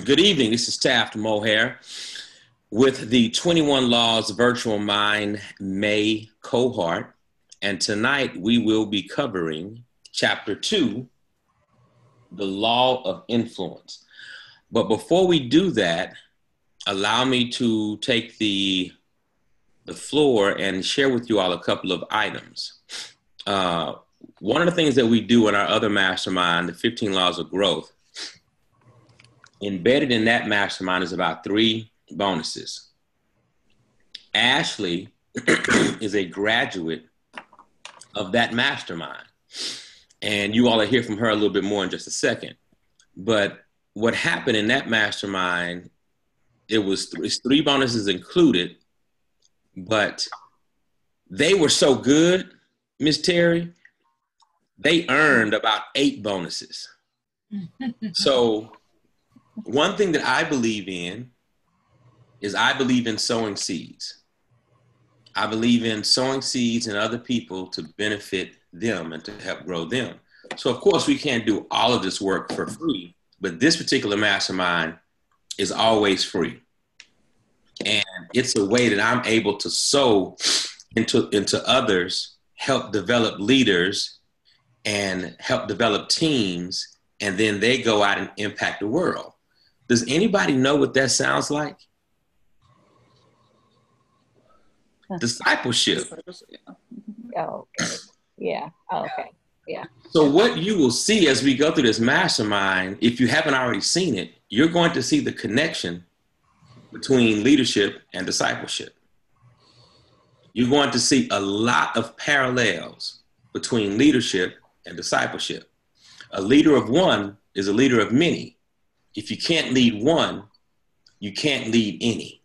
Good evening. This is Taft Mohair with the 21 Laws Virtual Mind May cohort. And tonight we will be covering Chapter 2, the Law of Influence. But before we do that, allow me to take the floor and share with you all a couple of items. One of the things that we do in our other mastermind, the 15 Laws of Growth, embedded in that mastermind is about 3 bonuses. Ashley is a graduate of that mastermind. And you all will hear from her a little bit more in just a second. But what happened in that mastermind, it's 3 bonuses included, but they were so good, Miss Terry, they earned about 8 bonuses. So one thing that I believe in is I believe in sowing seeds. I believe in sowing seeds in other people to benefit them and to help grow them. So of course we can't do all of this work for free, but this particular mastermind is always free. And it's a way that I'm able to sow into others, help develop leaders and help develop teams, and then they go out and impact the world. Does anybody know what that sounds like? Discipleship. Oh, okay. Yeah. Oh, okay. Yeah. So what you will see as we go through this mastermind, if you haven't already seen it, you're going to see the connection between leadership and discipleship. You're going to see a lot of parallels between leadership and discipleship. A leader of one is a leader of many. If you can't lead one, you can't lead any.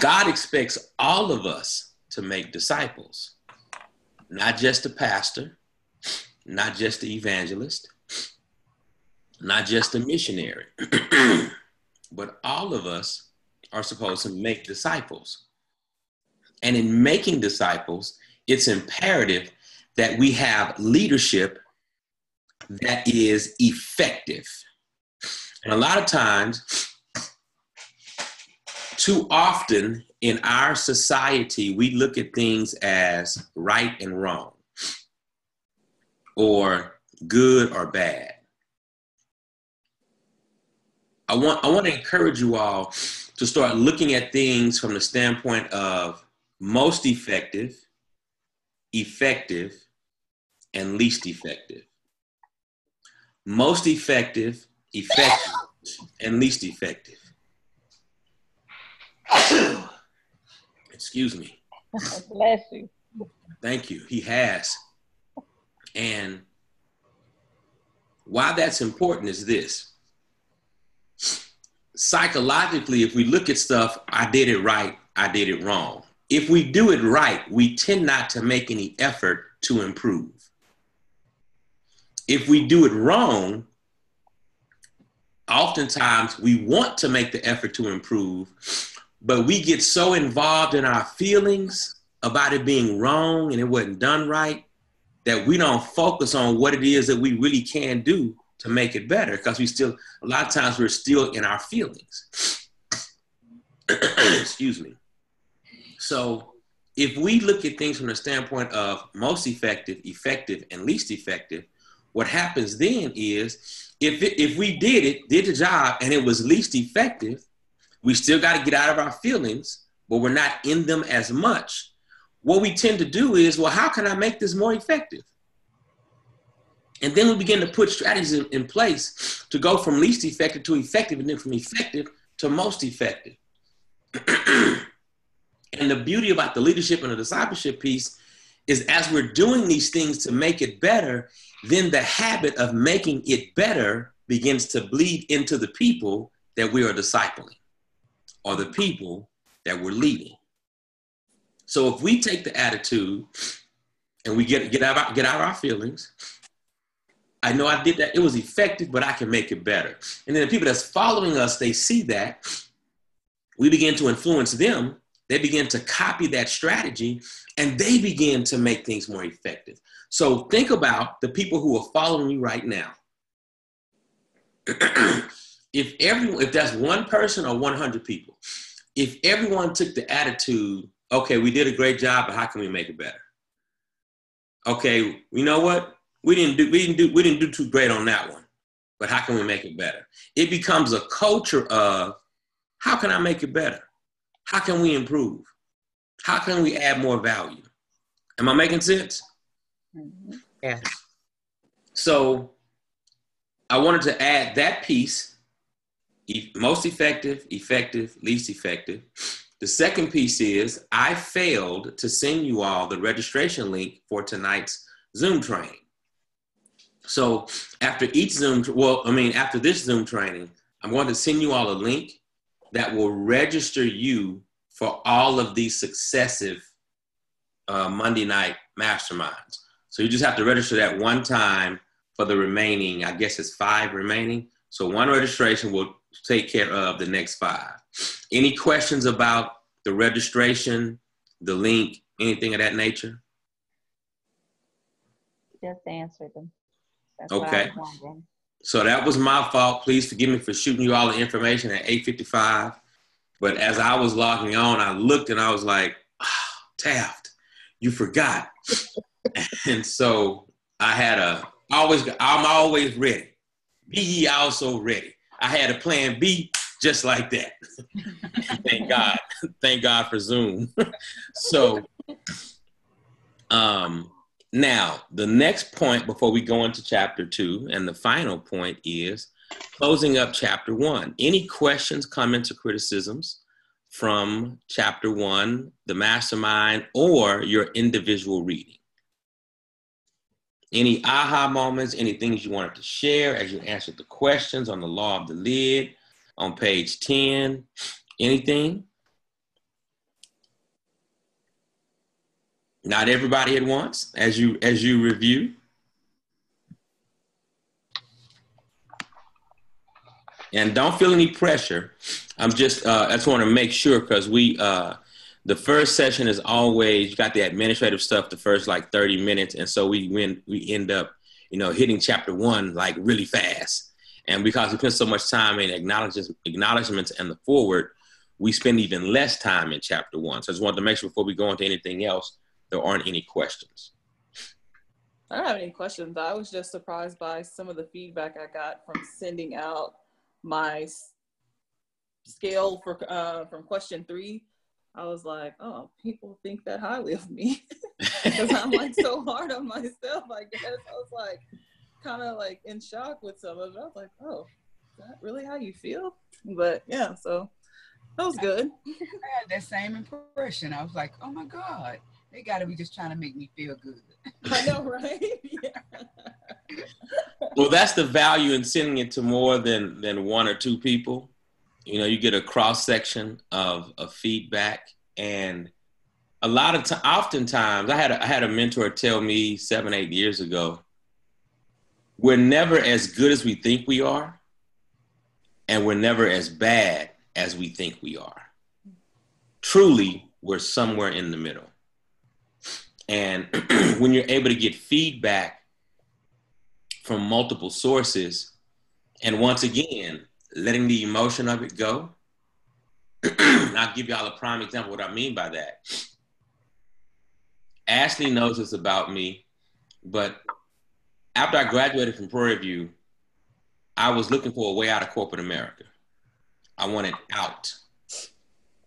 God expects all of us to make disciples, not just a pastor, not just the evangelist, not just a missionary, but all of us are supposed to make disciples. And in making disciples, it's imperative that we have leadership that is effective. And a lot of times, too often in our society, we look at things as right and wrong, or good or bad. I want to encourage you all to start looking at things from the standpoint of most effective, effective, and least effective. Most effective, effective, and least effective. Excuse me. Bless you. Thank you. He has. And why that's important is this. Psychologically, if we look at stuff, I did it right, I did it wrong. If we do it right, we tend not to make any effort to improve. If we do it wrong, oftentimes we want to make the effort to improve, but we get so involved in our feelings about it being wrong and it wasn't done right that we don't focus on what it is that we really can do to make it better, because a lot of times we're still in our feelings. Excuse me. So if we look at things from the standpoint of most effective, effective, and least effective, what happens then is if we did the job and it was least effective, we still got to get out of our feelings, but we're not in them as much. What we tend to do is, well, how can I make this more effective? And then we begin to put strategies in place to go from least effective to effective, and then from effective to most effective. And the beauty about the leadership and the discipleship piece is as we're doing these things to make it better, then the habit of making it better begins to bleed into the people that we are discipling or the people that we're leading. So if we take the attitude and we get out of our feelings, I know I did that, it was effective, but I can make it better. And then the people that's following us, they see that, we begin to influence them, they begin to copy that strategy, and they begin to make things more effective. So think about the people who are following you right now. if that's one person or 100 people, if everyone took the attitude, okay, we did a great job, but how can we make it better? Okay, you know what? We didn't do too great on that one, but how can we make it better? It becomes a culture of, how can I make it better? How can we improve? How can we add more value? Am I making sense? Mhm. Yes. So I wanted to add that piece, most effective, least effective. The second piece is I failed to send you all the registration link for tonight's Zoom training. So after this Zoom training, I'm going to send you all a link that will register you for all of these successive Monday night masterminds. So you just have to register that one time for the remaining, I guess it's 5 remaining. So one registration will take care of the next 5. Any questions about the registration, the link, anything of that nature? Just answered them. That's Okay. what I was wondering. So that was my fault. Please forgive me for shooting you all the information at 8:55. But as I was logging on, I looked and I was like, oh, Taft, you forgot. And so I'm always ready. Be ye also ready. I had a plan B just like that. Thank God. Thank God for Zoom. So now the next point before we go into chapter 2 and the final point is closing up chapter 1. Any questions, comments, or criticisms from chapter 1, the mastermind, or your individual reading? Any aha moments, any things you wanted to share as you answered the questions on the law of the lid on page 10? Anything? Not everybody at once as you review. And don't feel any pressure. I just want to make sure, because the first session is always, you got the administrative stuff the first like 30 minutes. And so we end up, hitting chapter 1 like really fast. And because we spend so much time in acknowledgements and the forward, we spend even less time in chapter 1. So I just wanted to make sure before we go into anything else, there aren't any questions. I don't have any questions. I was just surprised by some of the feedback I got from sending out my scale for from question 3. I was like, oh, people think that highly of me because I'm like so hard on myself. I guess I was like kind of like in shock with some of it. I was like, oh, is that really how you feel? But yeah, so that was good. I had that same impression. I was like, oh my God, they got to be just trying to make me feel good. I know, right? Yeah. Well, that's the value in sending it to more than 1 or 2 people. You get a cross section of feedback, and oftentimes, I had a mentor tell me 7-8 years ago, we're never as good as we think we are, and we're never as bad as we think we are. Truly, we're somewhere in the middle. And when you're able to get feedback from multiple sources, and once again, letting the emotion of it go. And I'll give y'all a prime example of what I mean by that. Ashley knows this about me, but after I graduated from Prairie View, I was looking for a way out of corporate America. I wanted out.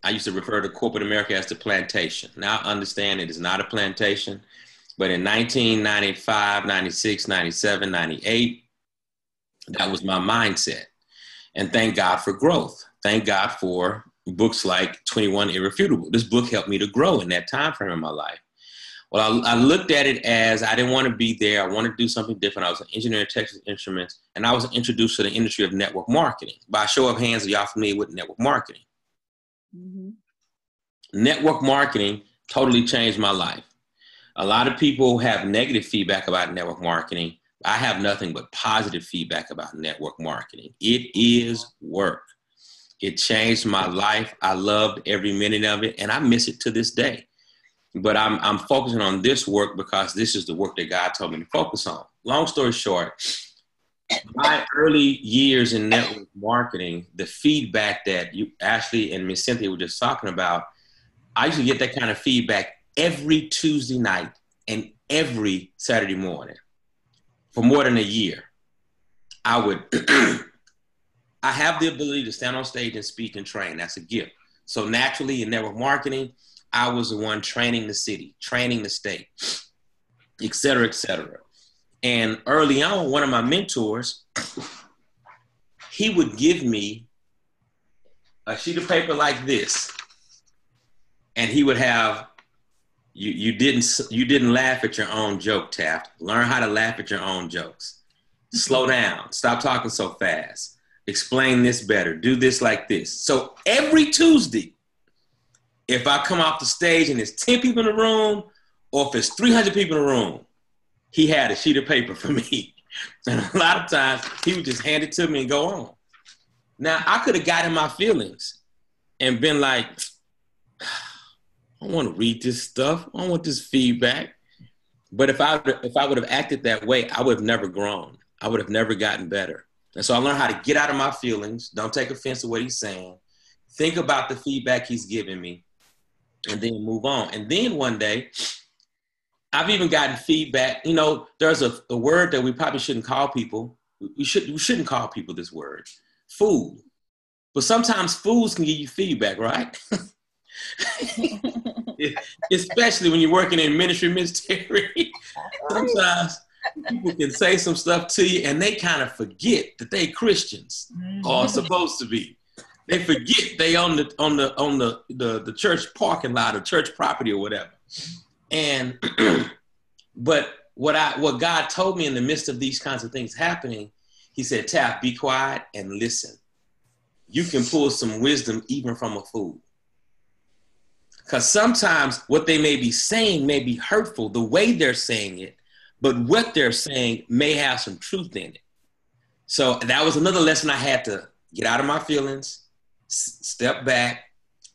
I used to refer to corporate America as the plantation. Now I understand it is not a plantation, but in 1995, 96, 97, 98, that was my mindset. And thank God for growth. Thank God for books like 21 Irrefutable. This book helped me to grow in that time frame in my life. Well, I looked at it as I didn't want to be there. I wanted to do something different. I was an engineer in Texas Instruments, and I was introduced to the industry of network marketing. By show of hands, are y'all familiar with network marketing? Mm-hmm. Network marketing totally changed my life. A lot of people have negative feedback about network marketing. I have nothing but positive feedback about network marketing. It is work. It changed my life. I loved every minute of it, and I miss it to this day. But I'm focusing on this work because this is the work that God told me to focus on. Long story short, my early years in network marketing, the feedback that you, Ashley and Miss Cynthia were just talking about, I used to get that kind of feedback every Tuesday night and every Saturday morning for more than a year. I would, I have the ability to stand on stage and speak and train. That's a gift. So naturally in network marketing, I was the one training the city, training the state, et cetera, et cetera. And early on, one of my mentors, he would give me a sheet of paper like this, and he would have, you didn't laugh at your own joke, Taft. Learn how to laugh at your own jokes. Slow down. Stop talking so fast. Explain this better. Do this like this. So every Tuesday, if I come off the stage and there's 10 people in the room, or if it's 300 people in the room, he had a sheet of paper for me. And a lot of times he would just hand it to me and go on. Now I could have got in my feelings and been like, I don't want to read this stuff. I don't want this feedback. But if I would have acted that way, I would have never grown. I would have never gotten better. And so I learned how to get out of my feelings. Don't take offense to what he's saying. Think about the feedback he's giving me and then move on. And then one day, I've even gotten feedback. You know, there's a word that we probably shouldn't call people. We shouldn't call people this word, fool. But sometimes fools can give you feedback, right? Especially when you're working in ministry, Miss Terry. Sometimes people can say some stuff to you and they kind of forget that they Christians or supposed to be. They forget they on the church parking lot or church property or whatever. And but what God told me in the midst of these kinds of things happening, he said, Taft, be quiet and listen. You can pull some wisdom even from a fool. Because sometimes what they may be saying may be hurtful, the way they're saying it, but what they're saying may have some truth in it. So that was another lesson I had to get out of my feelings, step back,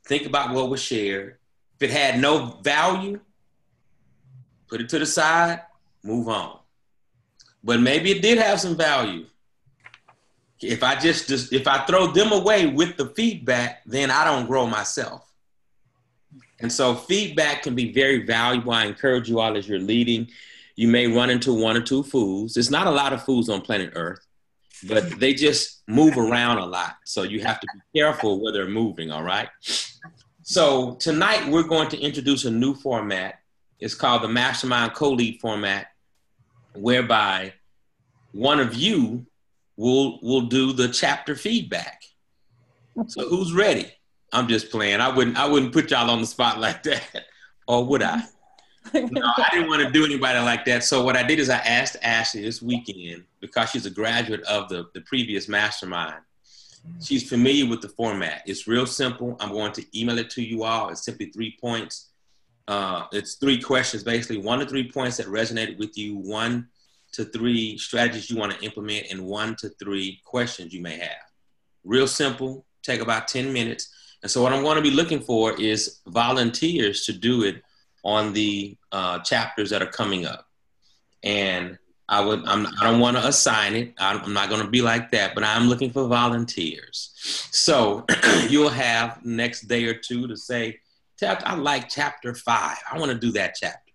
think about what was shared. If it had no value, put it to the side, move on. But maybe it did have some value. If I throw them away with the feedback, then I don't grow myself. And so feedback can be very valuable. I encourage you all as you're leading, you may run into one or two fools. There's not a lot of fools on planet Earth, but they just move around a lot. So you have to be careful where they're moving, all right? So tonight we're going to introduce a new format. It's called the Mastermind Co-Lead format, whereby one of you will do the chapter feedback. So who's ready? I'm just playing. I wouldn't put y'all on the spot like that. Or would I? No, I didn't want to do anybody like that. So what I did is I asked Ashley this weekend, because she's a graduate of the previous mastermind. She's familiar with the format. It's real simple. I'm going to email it to you all. It's simply 3 points. It's 3 questions, basically. 1 to 3 points that resonated with you, 1 to 3 strategies you want to implement, and 1 to 3 questions you may have. Real simple, take about 10 minutes. And so what I'm going to be looking for is volunteers to do it on the chapters that are coming up. And I don't want to assign it. I'm not going to be like that, but I'm looking for volunteers. So you'll have next day or two to say, I like chapter 5. I want to do that chapter.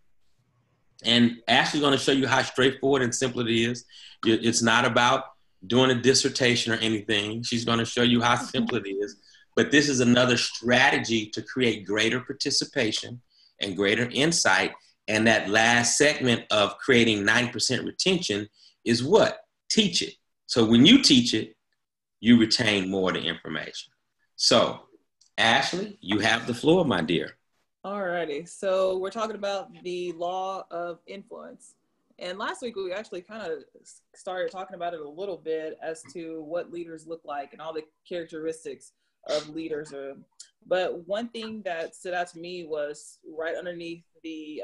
And Ashley's going to show you how straightforward and simple it is. It's not about doing a dissertation or anything. She's going to show you how simple it is. But this is another strategy to create greater participation and greater insight. And that last segment of creating 90% retention is what? Teach it. So when you teach it, you retain more of the information. So Ashley, you have the floor, my dear. Alrighty, so we're talking about the law of influence. And last week we actually kind of started talking about it a little bit as to what leaders look like and all the characteristics of leaders. But one thing that stood out to me was right underneath the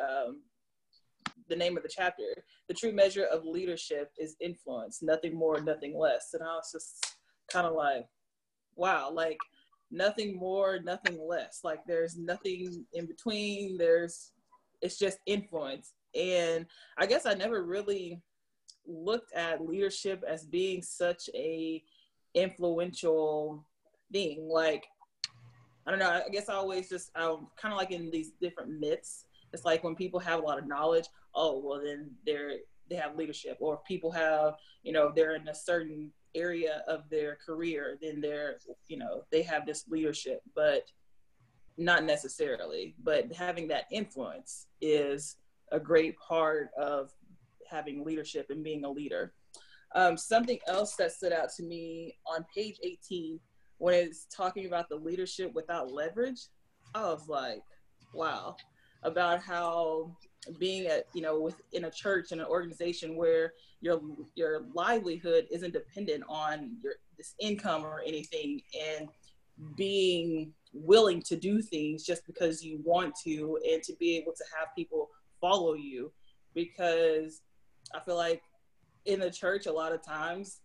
name of the chapter, the true measure of leadership is influence, nothing more, nothing less. And I was just kind of like, wow, like nothing more, nothing less. Like there's nothing in between. It's just influence. And I guess I never really looked at leadership as being such a influential thing. Like, I don't know, I guess I always just, I'm kind of like in these different myths. It's like when people have a lot of knowledge, oh, well then they have leadership. Or if people have, you know, they're in a certain area of their career, then they're, you know, they have this leadership, but not necessarily. But having that influence is a great part of having leadership and being a leader. Something else that stood out to me on page 18, when it's talking about the leadership without leverage, I was like, wow, about how being at, you know, within a church and an organization where your livelihood isn't dependent on your this income or anything, and being willing to do things just because you want to, and to be able to have people follow you. Because I feel like in the church, a lot of times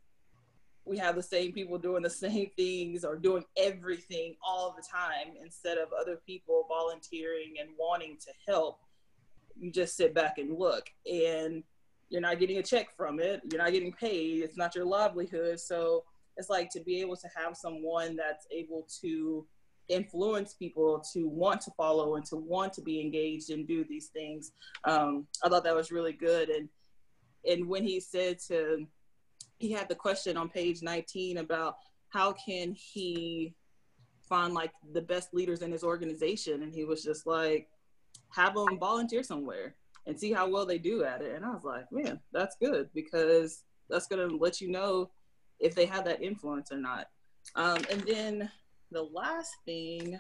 we have the same people doing the same things or doing everything all the time, instead of other people volunteering and wanting to help. You just sit back and look, and you're not getting a check from it. You're not getting paid. It's not your livelihood. So it's like, to be able to have someone that's able to influence people to want to follow and to want to be engaged and do these things. I thought that was really good. And when he said he had the question on page 19 about how can he find like the best leaders in his organization, and he was just like, have them volunteer somewhere and see how well they do at it. And I was like, man, that's good, because that's going to let you know if they have that influence or not. And then the last thing,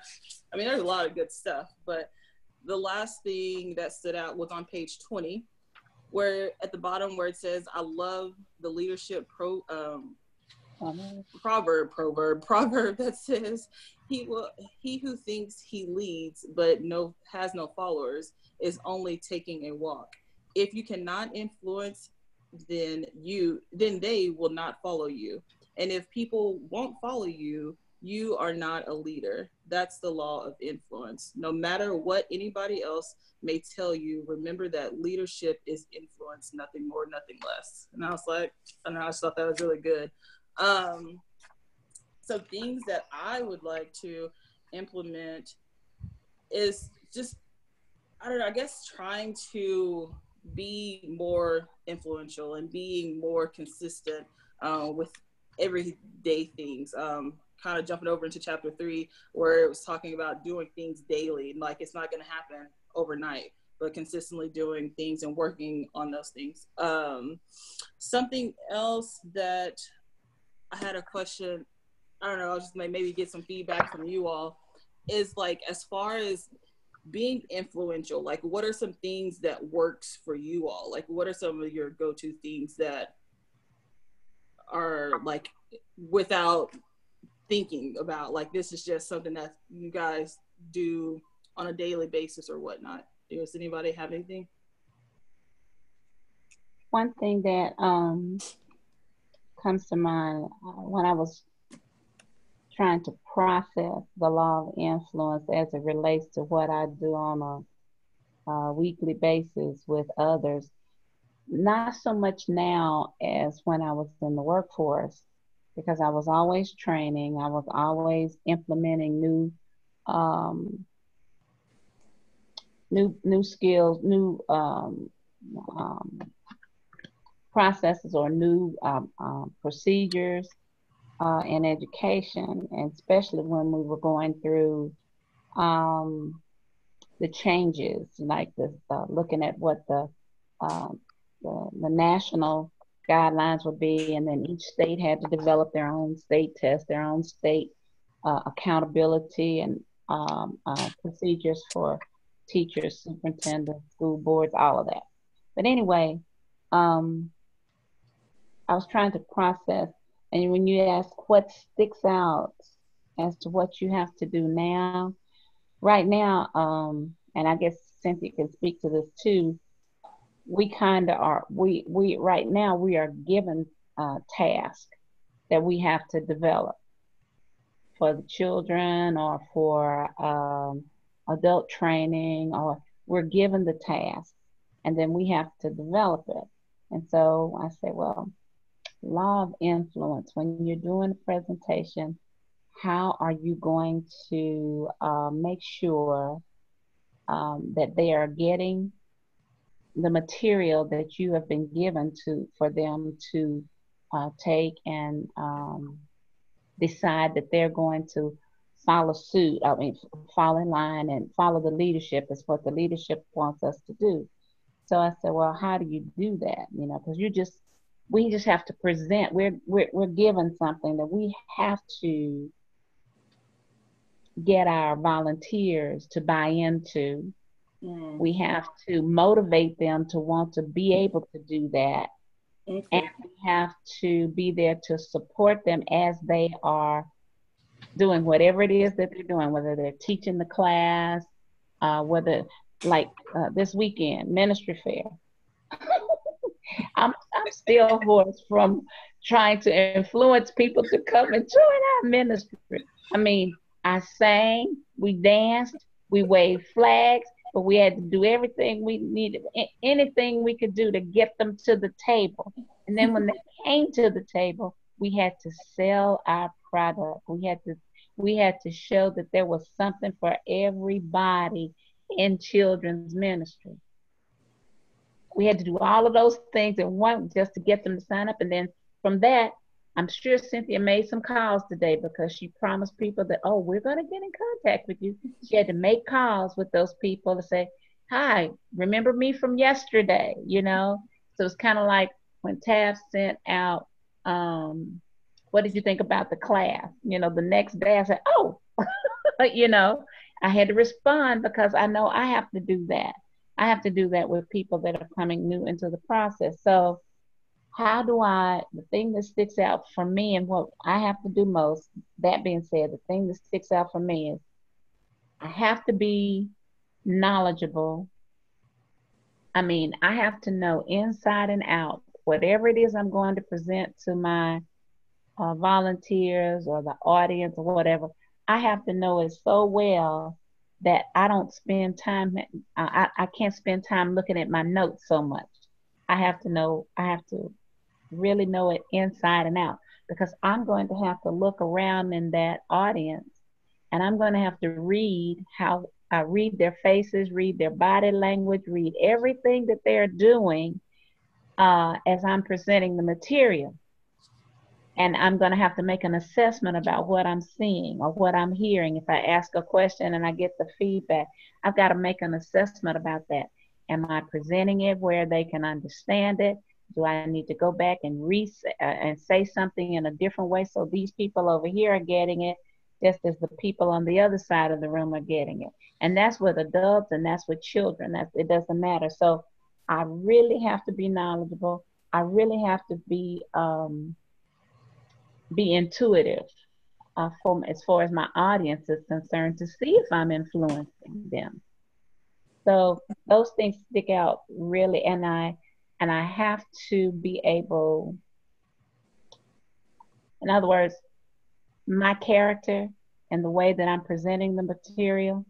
I mean, there's a lot of good stuff, but the last thing that stood out was on page 20, where at the bottom where it says, I love the leadership proverb that says, he who thinks he leads but has no followers is only taking a walk. If you cannot influence, then they will not follow you. And if people won't follow you, you are not a leader. That's the law of influence. No matter what anybody else may tell you, remember that leadership is influence, nothing more, nothing less. And I was like, I just thought that was really good. So things that I would like to implement is just, I don't know, I guess trying to be more influential and being more consistent with everyday things. Kind of jumping over into chapter 3, where it was talking about doing things daily. Like, it's not going to happen overnight, but consistently doing things and working on those things. Something else that I had a question, I don't know, I'll just maybe get some feedback from you all, is like, as far as being influential, like, what are some things that works for you all? Like, what are some of your go-to things that are like, without thinking about, like, this is just something that you guys do on a daily basis or whatnot? Does anybody have anything? One thing that comes to mind when I was trying to process the law of influence as it relates to what I do on a weekly basis with others, not so much now as when I was in the workforce, because I was always training, I was always implementing new skills, new processes, or new procedures in education, and especially when we were going through the changes, like looking at what the national guidelines would be, and then each state had to develop their own state test, their own state accountability and procedures for teachers, superintendents, school boards, all of that. But anyway, I was trying to process, and when you ask what sticks out as to what you have to do now, right now, and I guess Cynthia can speak to this too, we kind of are, we right now, we are given tasks that we have to develop for the children or for adult training, or we're given the task and then we have to develop it. And so I said, well, law of influence, when you're doing a presentation, how are you going to make sure that they are getting the material that you have been given to for them to take and decide that they're going to follow suit. I mean, fall in line and follow the leadership is what the leadership wants us to do. So I said, well, how do you do that? You know, because we just have to present. We're given something that we have to get our volunteers to buy into. We have to motivate them to want to be able to do that. Okay. And we have to be there to support them as they are doing whatever it is that they're doing, whether they're teaching the class, whether like this weekend, ministry fair. I'm still hoarse from trying to influence people to come and join our ministry. I mean, I sang, we danced, we waved flags, but we had to do everything we needed, anything we could do to get them to the table. And then when they came to the table, we had to sell our product. We had to show that there was something for everybody in children's ministry. We had to do all of those things in one just to get them to sign up. And then from that, I'm sure Cynthia made some calls today because she promised people that, oh, we're going to get in contact with you. She had to make calls with those people to say, hi, remember me from yesterday, you know? So it's kind of like when Taft sent out, what did you think about the class? You know, the next day I said, oh, but you know, I had to respond because I know I have to do that. I have to do that with people that are coming new into the process. So the thing that sticks out for me and what I have to do most, that being said, the thing that sticks out for me is I have to be knowledgeable. I mean, I have to know inside and out whatever it is I'm going to present to my volunteers or the audience or whatever. I have to know it so well that I don't spend time, I can't spend time looking at my notes so much. I have to really know it inside and out because I'm going to have to look around in that audience and I'm going to have to read how I read their faces, read their body language, read everything that they're doing as I'm presenting the material. And I'm going to have to make an assessment about what I'm seeing or what I'm hearing. If I ask a question and I get the feedback, I've got to make an assessment about that. Am I presenting it where they can understand it? Do I need to go back and and say something in a different way so these people over here are getting it just as the people on the other side of the room are getting it? And that's with adults and that's with children. It doesn't matter. So I really have to be knowledgeable. I really have to be intuitive as far as my audience is concerned to see if I'm influencing them. So those things stick out really, and I have to be able, in other words, my character and the way that I'm presenting the material,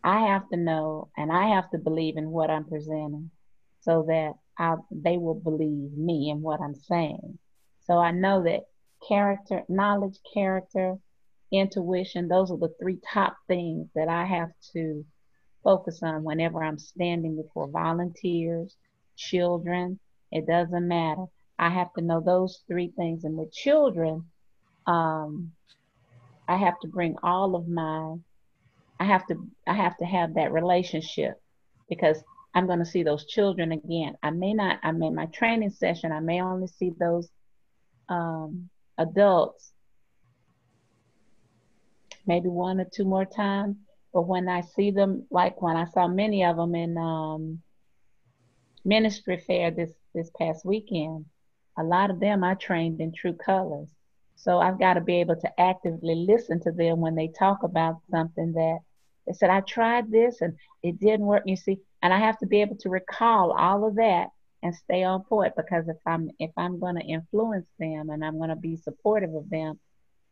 I have to know and I have to believe in what I'm presenting so that they will believe me and what I'm saying. So I know that knowledge, character, intuition, those are the three top things that I have to focus on whenever I'm standing before volunteers, children, it doesn't matter. I have to know those three things. And with children, I have to bring all of I have to have that relationship because I'm going to see those children again. My training session, I may only see those adults maybe one or two more times. But when I see them, like when I saw many of them in ministry fair this past weekend, a lot of them I trained in true colors. So I've got to be able to actively listen to them when they talk about something that they said, I tried this and it didn't work. You see, and I have to be able to recall all of that and stay on point because if I'm going to influence them and I'm going to be supportive of them,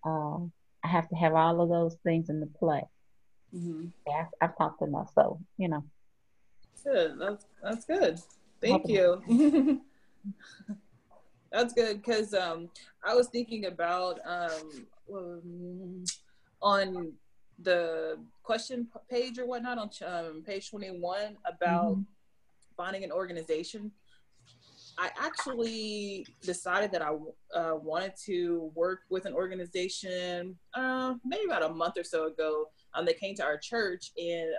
I have to have all of those things in the play. Mm-hmm. Yeah, I've talked enough, so you know. Good. That's good. Thank you. That's good because I was thinking about on the question page or whatnot on page 21 about finding an organization. I actually decided that I wanted to work with an organization maybe about a month or so ago. They came to our church and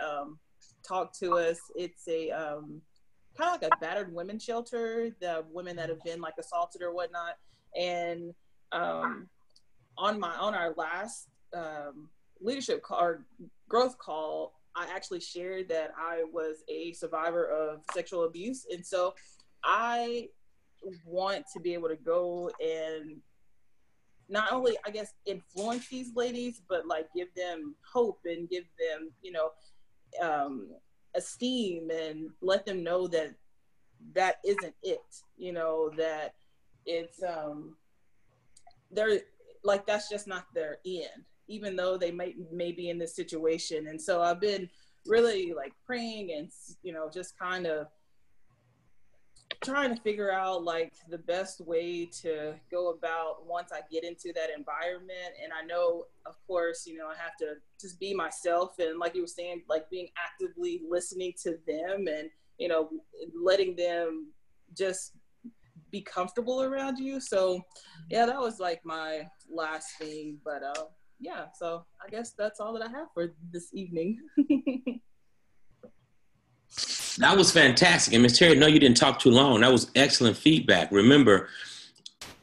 talked to us. It's a kind of like a battered women's shelter, the women that have been like assaulted or whatnot. And on our last leadership call, or growth call, I actually shared that I was a survivor of sexual abuse. And so I want to be able to go and not only, I guess, influence these ladies, but like give them hope and give them, esteem and let them know that that isn't it, that it's, they're like, that's just not their end, even though they may be in this situation. And so I've been really like praying and, just kind of trying to figure out like the best way to go about once I get into that environment. And I know, of course, I have to just be myself. And like you were saying, like being actively listening to them and, letting them just be comfortable around you. So yeah, that was like my last thing. But yeah, so I guess that's all that I have for this evening. That was fantastic. And Ms. Terry, no, you didn't talk too long. That was excellent feedback. Remember,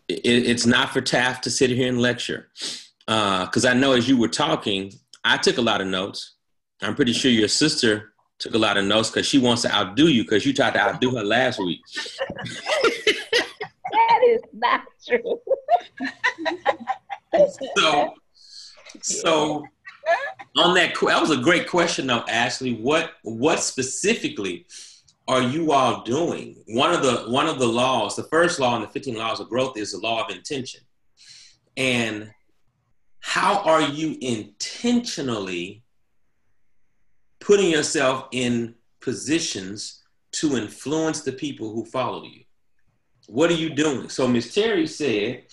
it's not for Taft to sit here and lecture. Because I know as you were talking, I took a lot of notes. I'm pretty sure your sister took a lot of notes because she wants to outdo you because you tried to outdo her last week. That is not true. So on that was a great question though, Ashley. What specifically are you all doing? One of the laws, the first law in the 15 laws of growth is the law of intention. And how are you intentionally putting yourself in positions to influence the people who follow you? What are you doing? So Ms. Terry said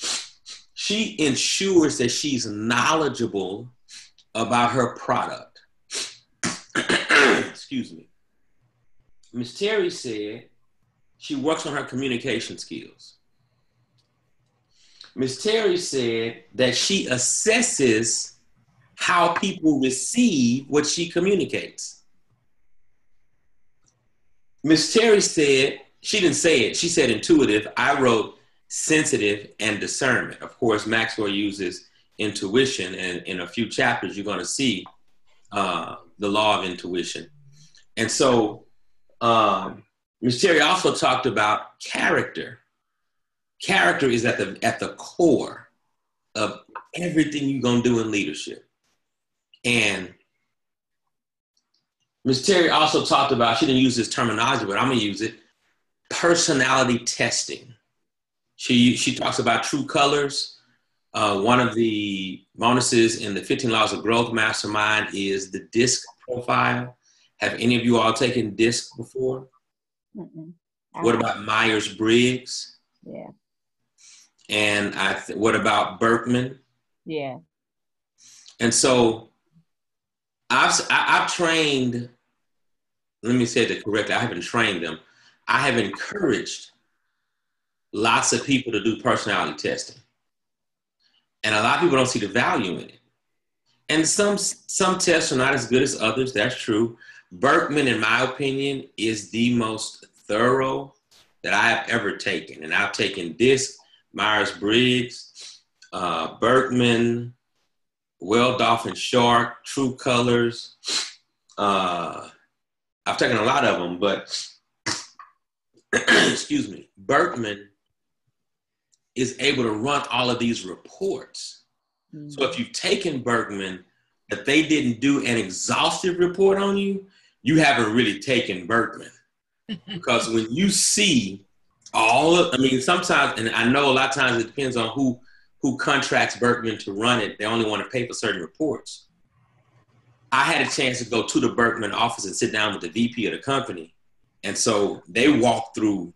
she ensures that she's knowledgeable about her product. Excuse me. Ms. Terry said she works on her communication skills. Ms. Terry said that she assesses how people receive what she communicates. Ms. Terry said, she didn't say it, she said intuitive. I wrote sensitive and discernment. Of course, Maxwell uses intuition, and in a few chapters, you're going to see the law of intuition. And so Ms. Terry also talked about character. Character is at the core of everything you're going to do in leadership. And Ms. Terry also talked about, she didn't use this terminology, but I'm going to use it, personality testing. She talks about true colors. One of the bonuses in the 15 Laws of Growth Mastermind is the DISC profile. Have any of you all taken DISC before? What about Myers-Briggs? Yeah. And what about Berkman? Yeah. And so I've trained, let me say it correctly, I haven't trained them. I have encouraged lots of people to do personality testing. And a lot of people don't see the value in it. And some tests are not as good as others, that's true. Berkman, in my opinion, is the most thorough that I have ever taken. And I've taken DISC, Myers-Briggs, Berkman, Well-Dolphin and Shark, True Colors. I've taken a lot of them, but excuse me, Berkman is able to run all of these reports. Mm-hmm. So if you've taken Berkman, but they didn't do an exhaustive report on you, you haven't really taken Berkman. Because when you see sometimes, and I know a lot of times it depends on who contracts Berkman to run it. They only want to pay for certain reports. I had a chance to go to the Berkman office and sit down with the VP of the company. And so they walk through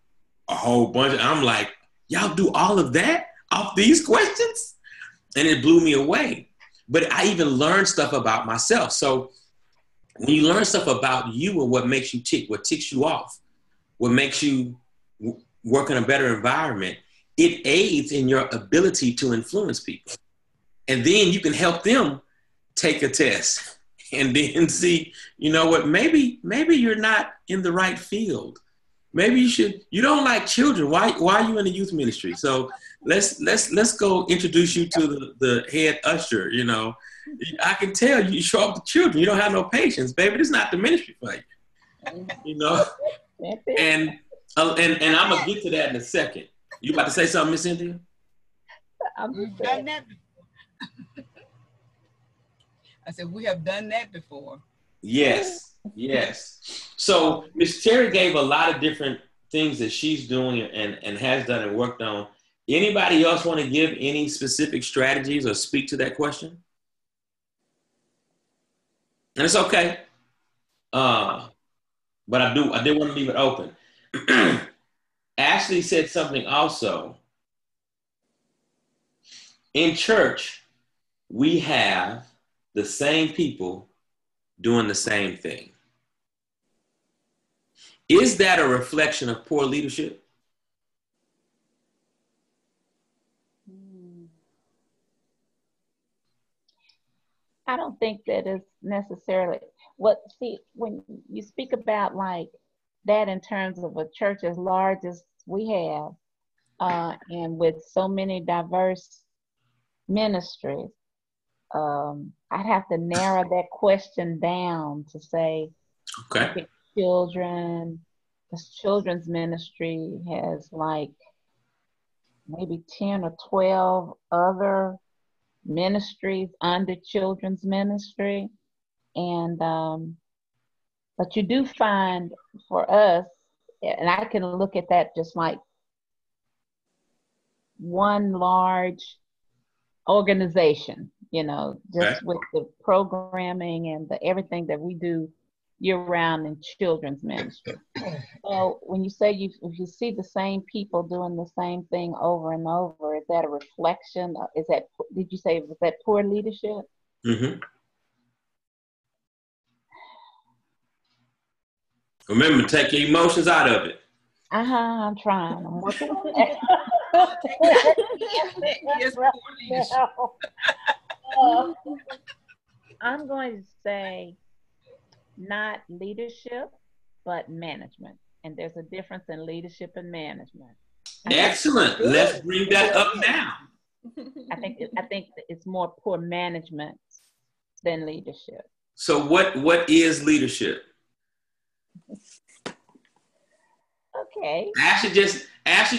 a whole bunch. I'm like, y'all do all of that off these questions? And it blew me away. But I even learned stuff about myself. So when you learn stuff about you and what makes you tick, what ticks you off, what makes you work in a better environment, it aids in your ability to influence people. And then you can help them take a test and then see, you know what, maybe you're not in the right field. Maybe you don't like children. Why are you in the youth ministry? So let's go introduce you to the head usher, you know. I can tell you show up to children. You don't have no patience, baby. This is not the ministry for you. You know? And I'm gonna get to that in a second. You about to say something, Miss Cynthia? We've done that before. I said we have done that before. Yes. So Miss Terry gave a lot of different things that she's doing and has done and worked on. Anybody else want to give any specific strategies or speak to that question? And it's okay. But I did want to leave it open. Ashley said something also. In church, we have the same people doing the same thing. Is that a reflection of poor leadership? I don't think that is necessarily when you speak about like that in terms of a church as large as we have, and with so many diverse ministries, I'd have to narrow that question down to say, okay, children's ministry has like maybe 10 or 12 other ministries under children's ministry. And but you do find for us, and I can look at that just like one large organization, you know, just with the programming and the everything that we do year round in children's ministry. So when you say if you see the same people doing the same thing over and over, is that a reflection? Did you say, was that poor leadership? Mm-hmm. Remember, take your emotions out of it. I'm trying. I'm going to say not leadership, but management. And there's a difference in leadership and management. Excellent. Let's bring that up now. I think it's more poor management than leadership. So what is leadership? Okay. Ashley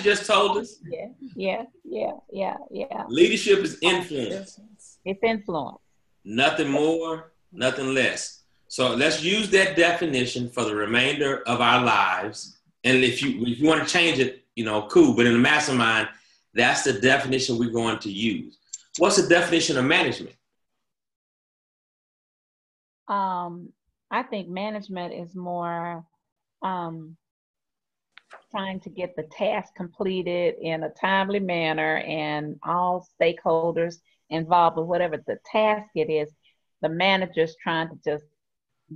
just told us. Yeah. Leadership is influence. It's influence. Nothing more, nothing less. So let's use that definition for the remainder of our lives. And if you want to change it, you know, cool. But in the mastermind, that's the definition we're going to use. What's the definition of management? I think management is more trying to get the task completed in a timely manner and all stakeholders involved with whatever the task it is. The manager's trying to just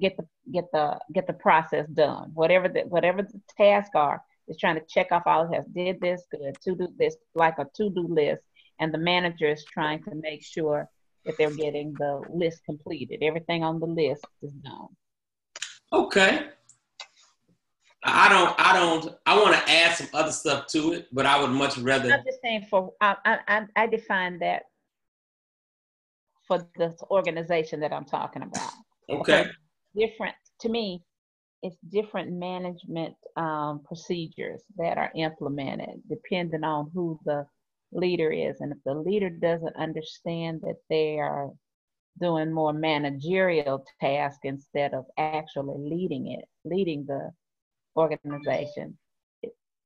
get the process done. Whatever the tasks are, is trying to check off all it did this good, to do this, like a to-do list, and the manager is trying to make sure that they're getting the list completed. Everything on the list is done. Okay. I want to add some other stuff to it, but I would much rather. I'm just saying I define that for this organization that I'm talking about. Okay. Different, to me, it's different management procedures that are implemented depending on who the leader is. And if the leader doesn't understand that they are doing more managerial tasks instead of actually leading the organization,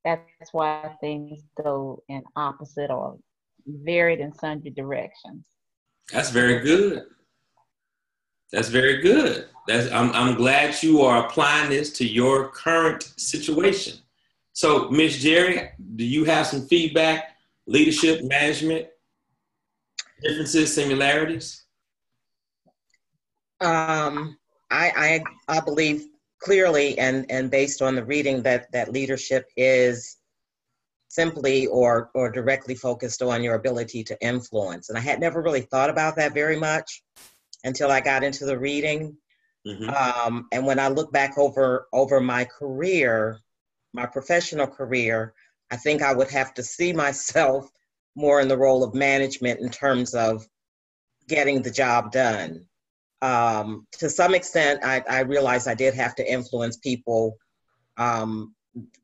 that's why things go in opposite or varied in sundry directions. That's very good. That's very good. I'm glad you are applying this to your current situation. So, Miss Jerry, do you have some feedback, leadership, management, differences, similarities? I believe clearly and based on the reading that leadership is simply or directly focused on your ability to influence. And I had never really thought about that very much until I got into the reading. Mm-hmm. And when I look back over my career, my professional career, I think I would have to see myself more in the role of management in terms of getting the job done. To some extent, I realized I did have to influence people.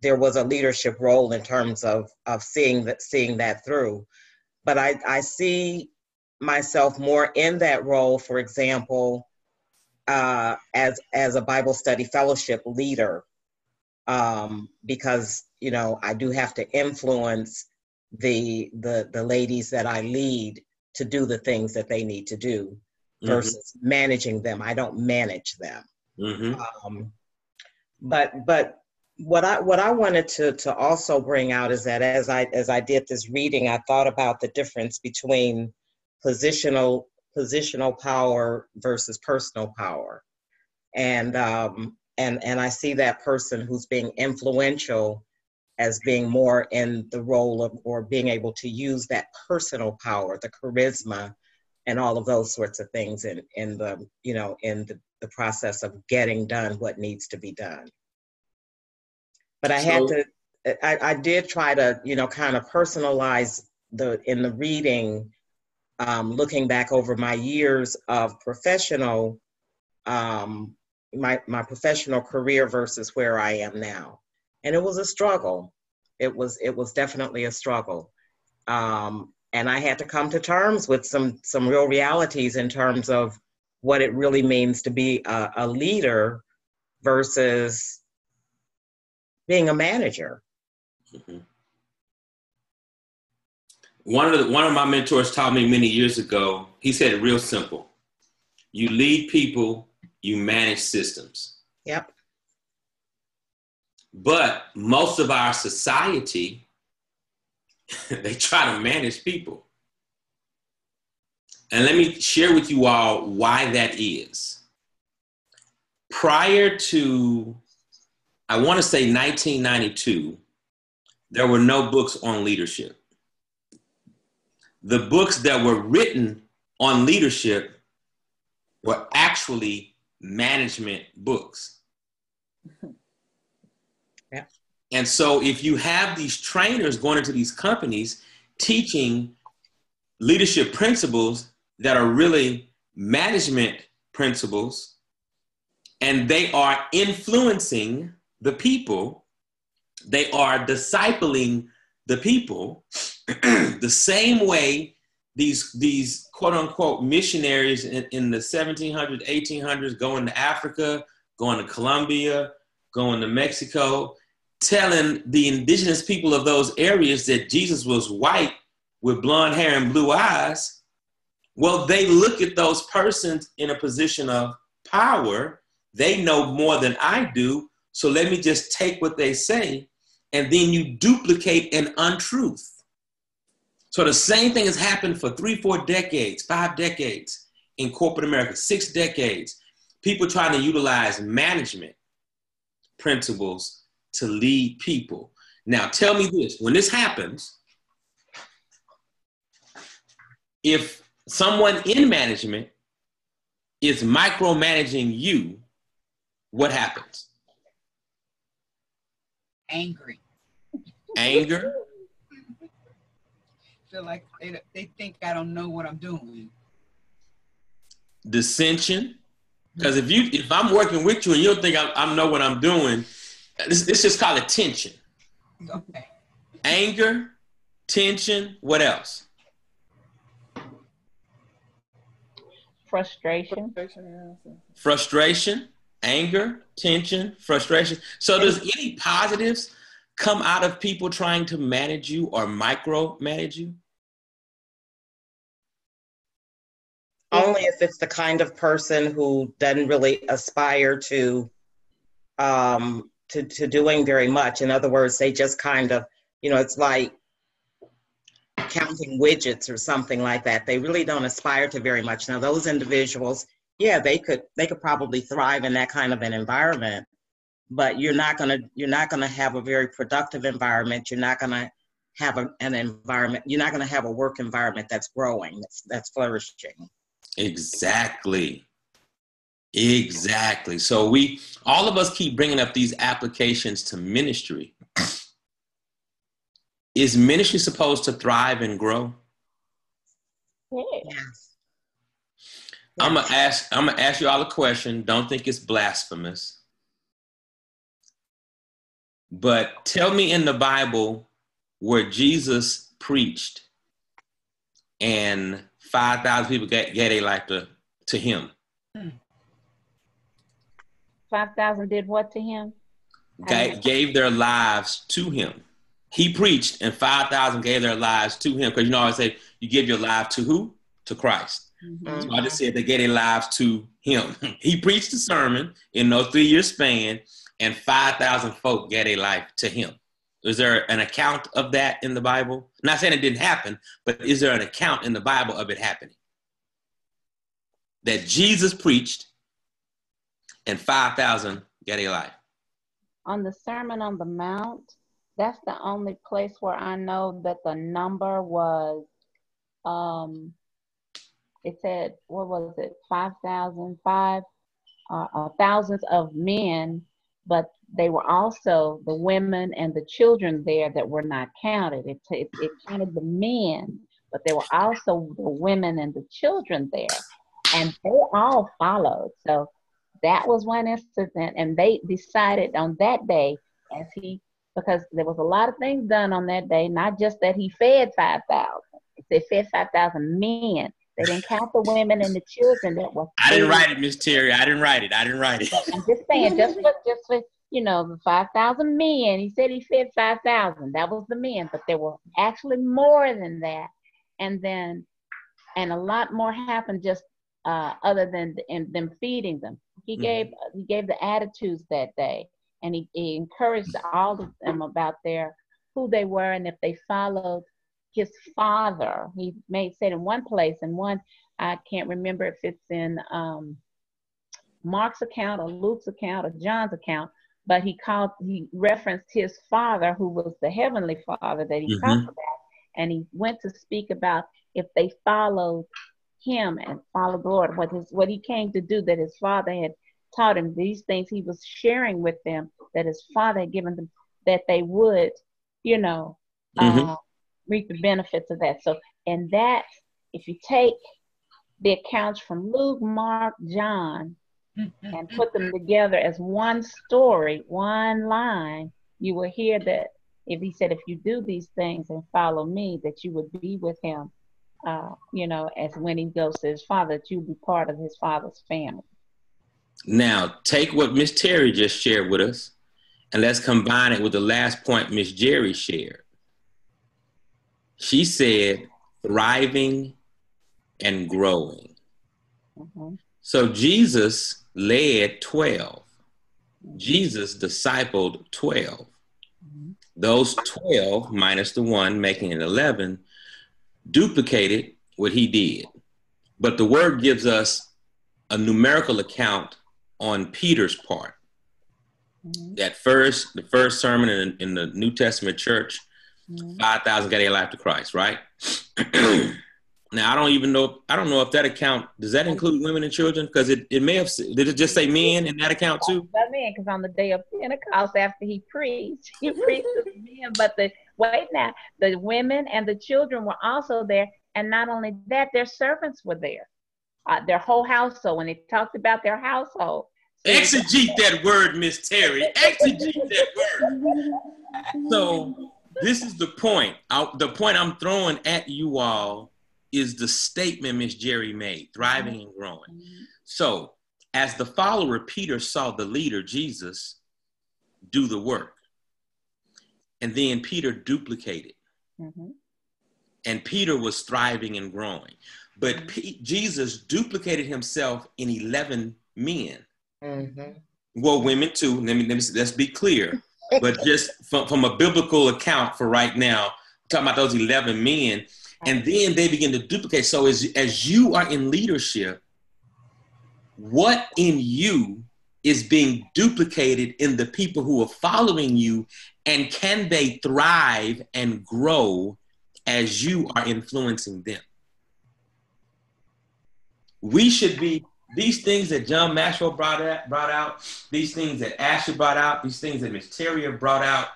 There was a leadership role in terms of seeing that through. But I see myself more in that role, for example, as a Bible study fellowship leader, because I do have to influence the ladies that I lead to do the things that they need to do versus mm-hmm. managing them. I don't manage them. Mm-hmm. But what I wanted to also bring out is that as I did this reading, I thought about the difference between positional power versus personal power, and I see that person who's being influential as being more in the role of or being able to use that personal power, the charisma, and all of those sorts of things in the process of getting done what needs to be done. But I did try to, kind of personalize in the reading, looking back over my years of professional, my professional career versus where I am now. And it was a struggle. It was definitely a struggle. And I had to come to terms with some real realities in terms of what it really means to be a leader versus being a manager. Mm-hmm. One of my mentors taught me many years ago, he said it real simple. You lead people, you manage systems. Yep. But most of our society, they try to manage people. And let me share with you all why that is. Prior to, I want to say 1992, there were no books on leadership. The books that were written on leadership were actually management books. Yeah. And so if you have these trainers going into these companies teaching leadership principles that are really management principles, and they are influencing the people, they are discipling the people the same way these quote unquote missionaries in the 1700s, 1800s going to Africa, going to Colombia, going to Mexico, telling the indigenous people of those areas that Jesus was white with blonde hair and blue eyes. Well, they look at those persons in a position of power. They know more than I do. So let me just take what they say. And then you duplicate an untruth. So the same thing has happened for 3, 4 decades, 5 decades in corporate America, 6 decades. People trying to utilize management principles to lead people. Now, tell me this, when this happens, if someone in management is micromanaging you, what happens? Angry. Anger? Feel like they think I don't know what I'm doing. Dissension? Because if I'm working with you and you don't think I know what I'm doing, this just call it tension. Okay. Anger, tension, what else? Frustration, anger, tension, frustration. So does any positives come out of people trying to manage you or micromanage you? Only if it's the kind of person who doesn't really aspire to doing very much. In other words, they just kind of, it's like counting widgets or something like that. They really don't aspire to very much. Now, those individuals, yeah, they could probably thrive in that kind of an environment, but you're not gonna have a very productive environment. You're not gonna have an environment. You're not gonna have a work environment that's growing, that's flourishing. Exactly. So all of us keep bringing up these applications to ministry. Is ministry supposed to thrive and grow? Yes. I'm gonna ask you all a question. Don't think it's blasphemous. But tell me in the Bible where Jesus preached and 5,000 people gave their life to him. 5,000 did what to him? Gave their lives to him. He preached and 5,000 gave their lives to him. Because I say you give your life to who? To Christ. Mm-hmm. So I just said they gave their lives to him. He preached the sermon in no 3-year span and 5,000 folk gave their life to him. Is there an account of that in the Bible? I'm not saying it didn't happen, but is there an account in the Bible of it happening? That Jesus preached and 5,000 got a life. On the Sermon on the Mount, that's the only place where I know that the number was, it said, what was it, 5,000, thousands of men, but they were also the women and the children there that were not counted. It counted the men, but there were also the women and the children there, and they all followed. So that was one incident, and they decided on that day, because there was a lot of things done on that day, not just that he fed 5,000. They fed 5,000 men. They didn't count the women and the children that were. I didn't write it, Miss Terry. I didn't write it. I'm just saying, just for the 5,000 men. He said he fed 5,000. That was the men, but there were actually more than that. And a lot more happened just other than them feeding them. He gave the attitudes that day, and he encouraged all of them about who they were, and if they followed his father. He said in one place, and one, I can't remember if it's in Mark's account or Luke's account or John's account, but he referenced his father, who was the heavenly father that he talked about, and he went to speak about if they followed him and followed the Lord, what he came to do, that his father had taught him, these things he was sharing with them, that his father had given them, that they would, reap the benefits of that. So, and that, if you take the accounts from Luke, Mark, John, and put them together as one story, one line, you will hear that if he said, if you do these things and follow me, that you would be with him, as when he goes to his father, that you'll be part of his father's family. Now, take what Miss Terry just shared with us, and let's combine it with the last point Miss Jerry shared. She said, thriving and growing. Mm-hmm. So Jesus led 12. Jesus discipled 12. Mm-hmm. Those 12 minus the 1, making it 11, duplicated what he did. But the word gives us a numerical account on Peter's part. Mm-hmm. The first sermon in the New Testament church, 5,000 got their life to Christ, right? Now, I don't know if that account, does that include women and children? Because it may have, did it just say men in that account too? Men, because on the day of Pentecost, after he preached to the men, but the women and the children were also there. And not only that, their servants were there, their whole household. When they talked about their household. Exegete that word, Miss Terry. Exegete that word. So this is the point. The point I'm throwing at you all is the statement Miss Jerry made, thriving and growing. So as the follower, Peter saw the leader, Jesus, do the work. And then Peter duplicated. Mm-hmm. And Peter was thriving and growing. But Jesus duplicated himself in 11 men. Mm-hmm. Well, women too. Let's be clear. But just from a biblical account for right now, I'm talking about those 11 men. And then they begin to duplicate. So as you are in leadership, what in you is being duplicated in the people who are following you, and can they thrive and grow as you are influencing them? We should be, these things that John Maxwell brought out, these things that Ashley brought out, these things that Miss Terrier brought out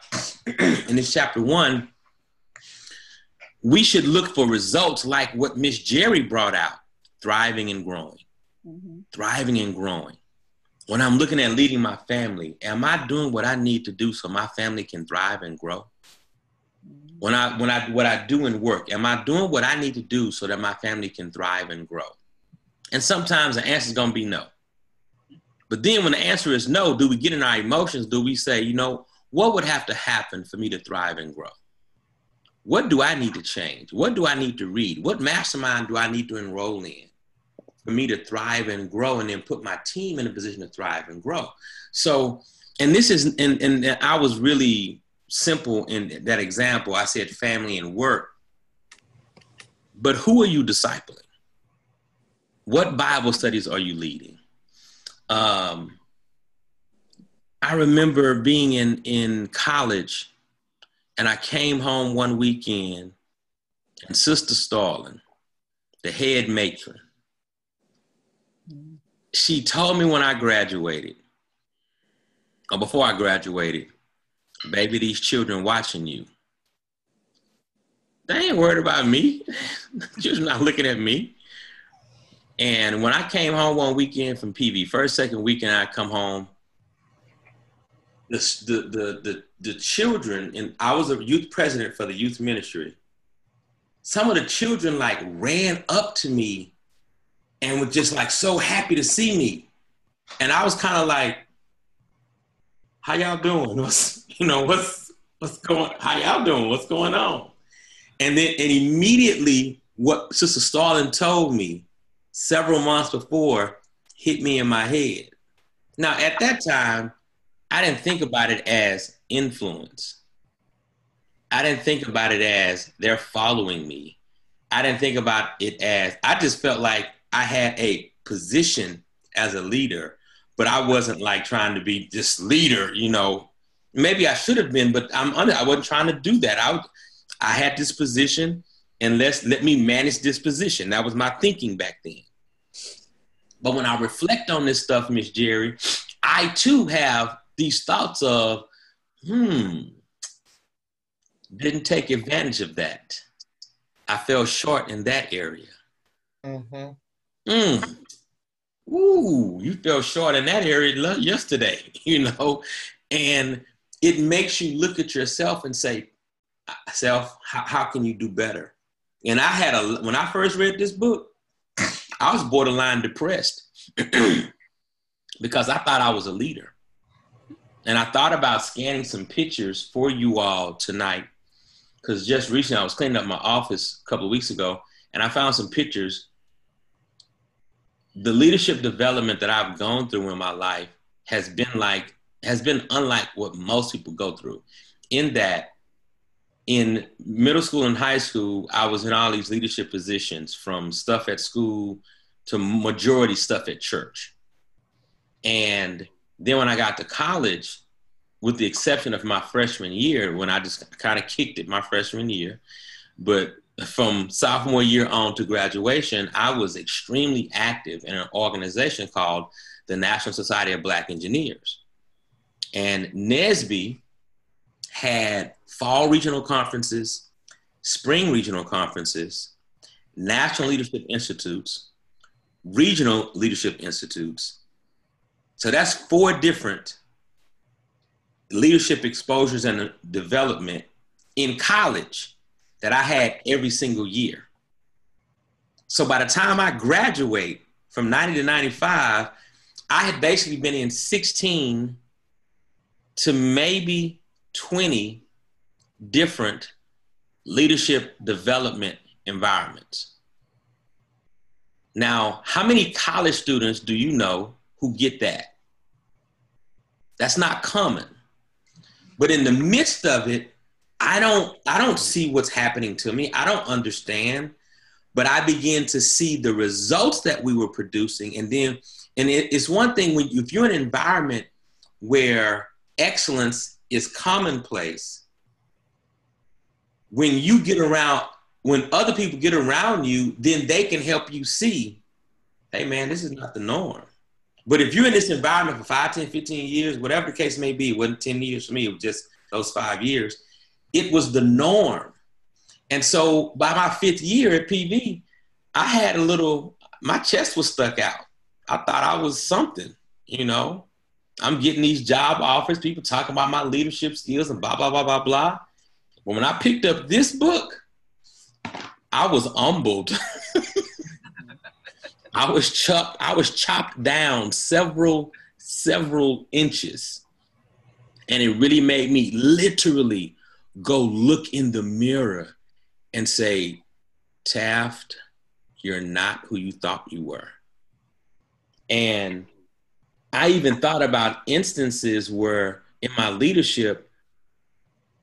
in this chapter 1, we should look for results like what Miss Jerry brought out, thriving and growing. Mm-hmm. Thriving and growing. When I'm looking at leading my family, am I doing what I need to do so my family can thrive and grow? Mm-hmm. What I do in work, am I doing what I need to do so that my family can thrive and grow? And sometimes the answer is going to be no. But then when the answer is no, do we get in our emotions? Do we say, you know, what would have to happen for me to thrive and grow? What do I need to change? What do I need to read? What mastermind do I need to enroll in for me to thrive and grow, and then put my team in a position to thrive and grow? So, and this is, and I was really simple in that example. I said family and work. But who are you discipling? What Bible studies are you leading? I remember being in college, and I came home one weekend, and Sister Starling, the head matron, she told me when I graduated, or before I graduated, baby, these children watching you. They ain't worried about me. Children not looking at me. And when I came home one weekend from PV, first, second weekend I come home, the children, and I was a youth president for the youth ministry. Some of the children like ran up to me and were just like so happy to see me. And I was kind of like, how y'all doing? What's going, how y'all doing? What's going on? And immediately what Sister Starling told me several months before hit me in my head. Now, at that time, I didn't think about it as influence. I didn't think about it as they're following me. I didn't think about it as, I just felt like I had a position as a leader, but I wasn't like trying to be this leader, you know. Maybe I should have been, but I wasn't trying to do that. I had this position, and let me manage this position. That was my thinking back then. But when I reflect on this stuff, Miss Jerry, I too have these thoughts of, didn't take advantage of that. I fell short in that area. Mm-hmm. Ooh, you fell short in that area yesterday, you know? And it makes you look at yourself and say, self, how can you do better? And when I first read this book, I was borderline depressed because I thought I was a leader. And I thought about scanning some pictures for you all tonight, because just recently I was cleaning up my office a couple of weeks ago, and I found some pictures. The leadership development that I've gone through in my life has been unlike what most people go through, in that in middle school and high school, I was in all these leadership positions, from stuff at school to majority stuff at church. And then when I got to college, with the exception of my freshman year, when I just kind of kicked it my freshman year, but from sophomore year on to graduation, I was extremely active in an organization called the National Society of Black Engineers. And NSBE had fall regional conferences, spring regional conferences, national leadership institutes, regional leadership institutes. So that's 4 different leadership exposures and development in college that I had every single year. So by the time I graduate from 90 to 95, I had basically been in 16 to maybe 20 different leadership development environments. Now, how many college students do you know who get that? That's not common. But in the midst of it, I don't see what's happening to me. I don't understand, but I began to see the results that we were producing. And it's one thing if you're in an environment where excellence is commonplace, when other people get around you, then they can help you see, hey man, this is not the norm. But if you're in this environment for 5, 10, 15 years, whatever the case may be, it wasn't 10 years for me, it was just those 5 years, it was the norm. And so by my 5th year at PV, I had my chest was stuck out. I thought I was something, I'm getting these job offers, people talking about my leadership skills and blah, blah, blah, blah, blah. But when I picked up this book, I was humbled. I was chopped down several inches. And it really made me literally go look in the mirror and say, Taft, you're not who you thought you were. And I even thought about instances where in my leadership,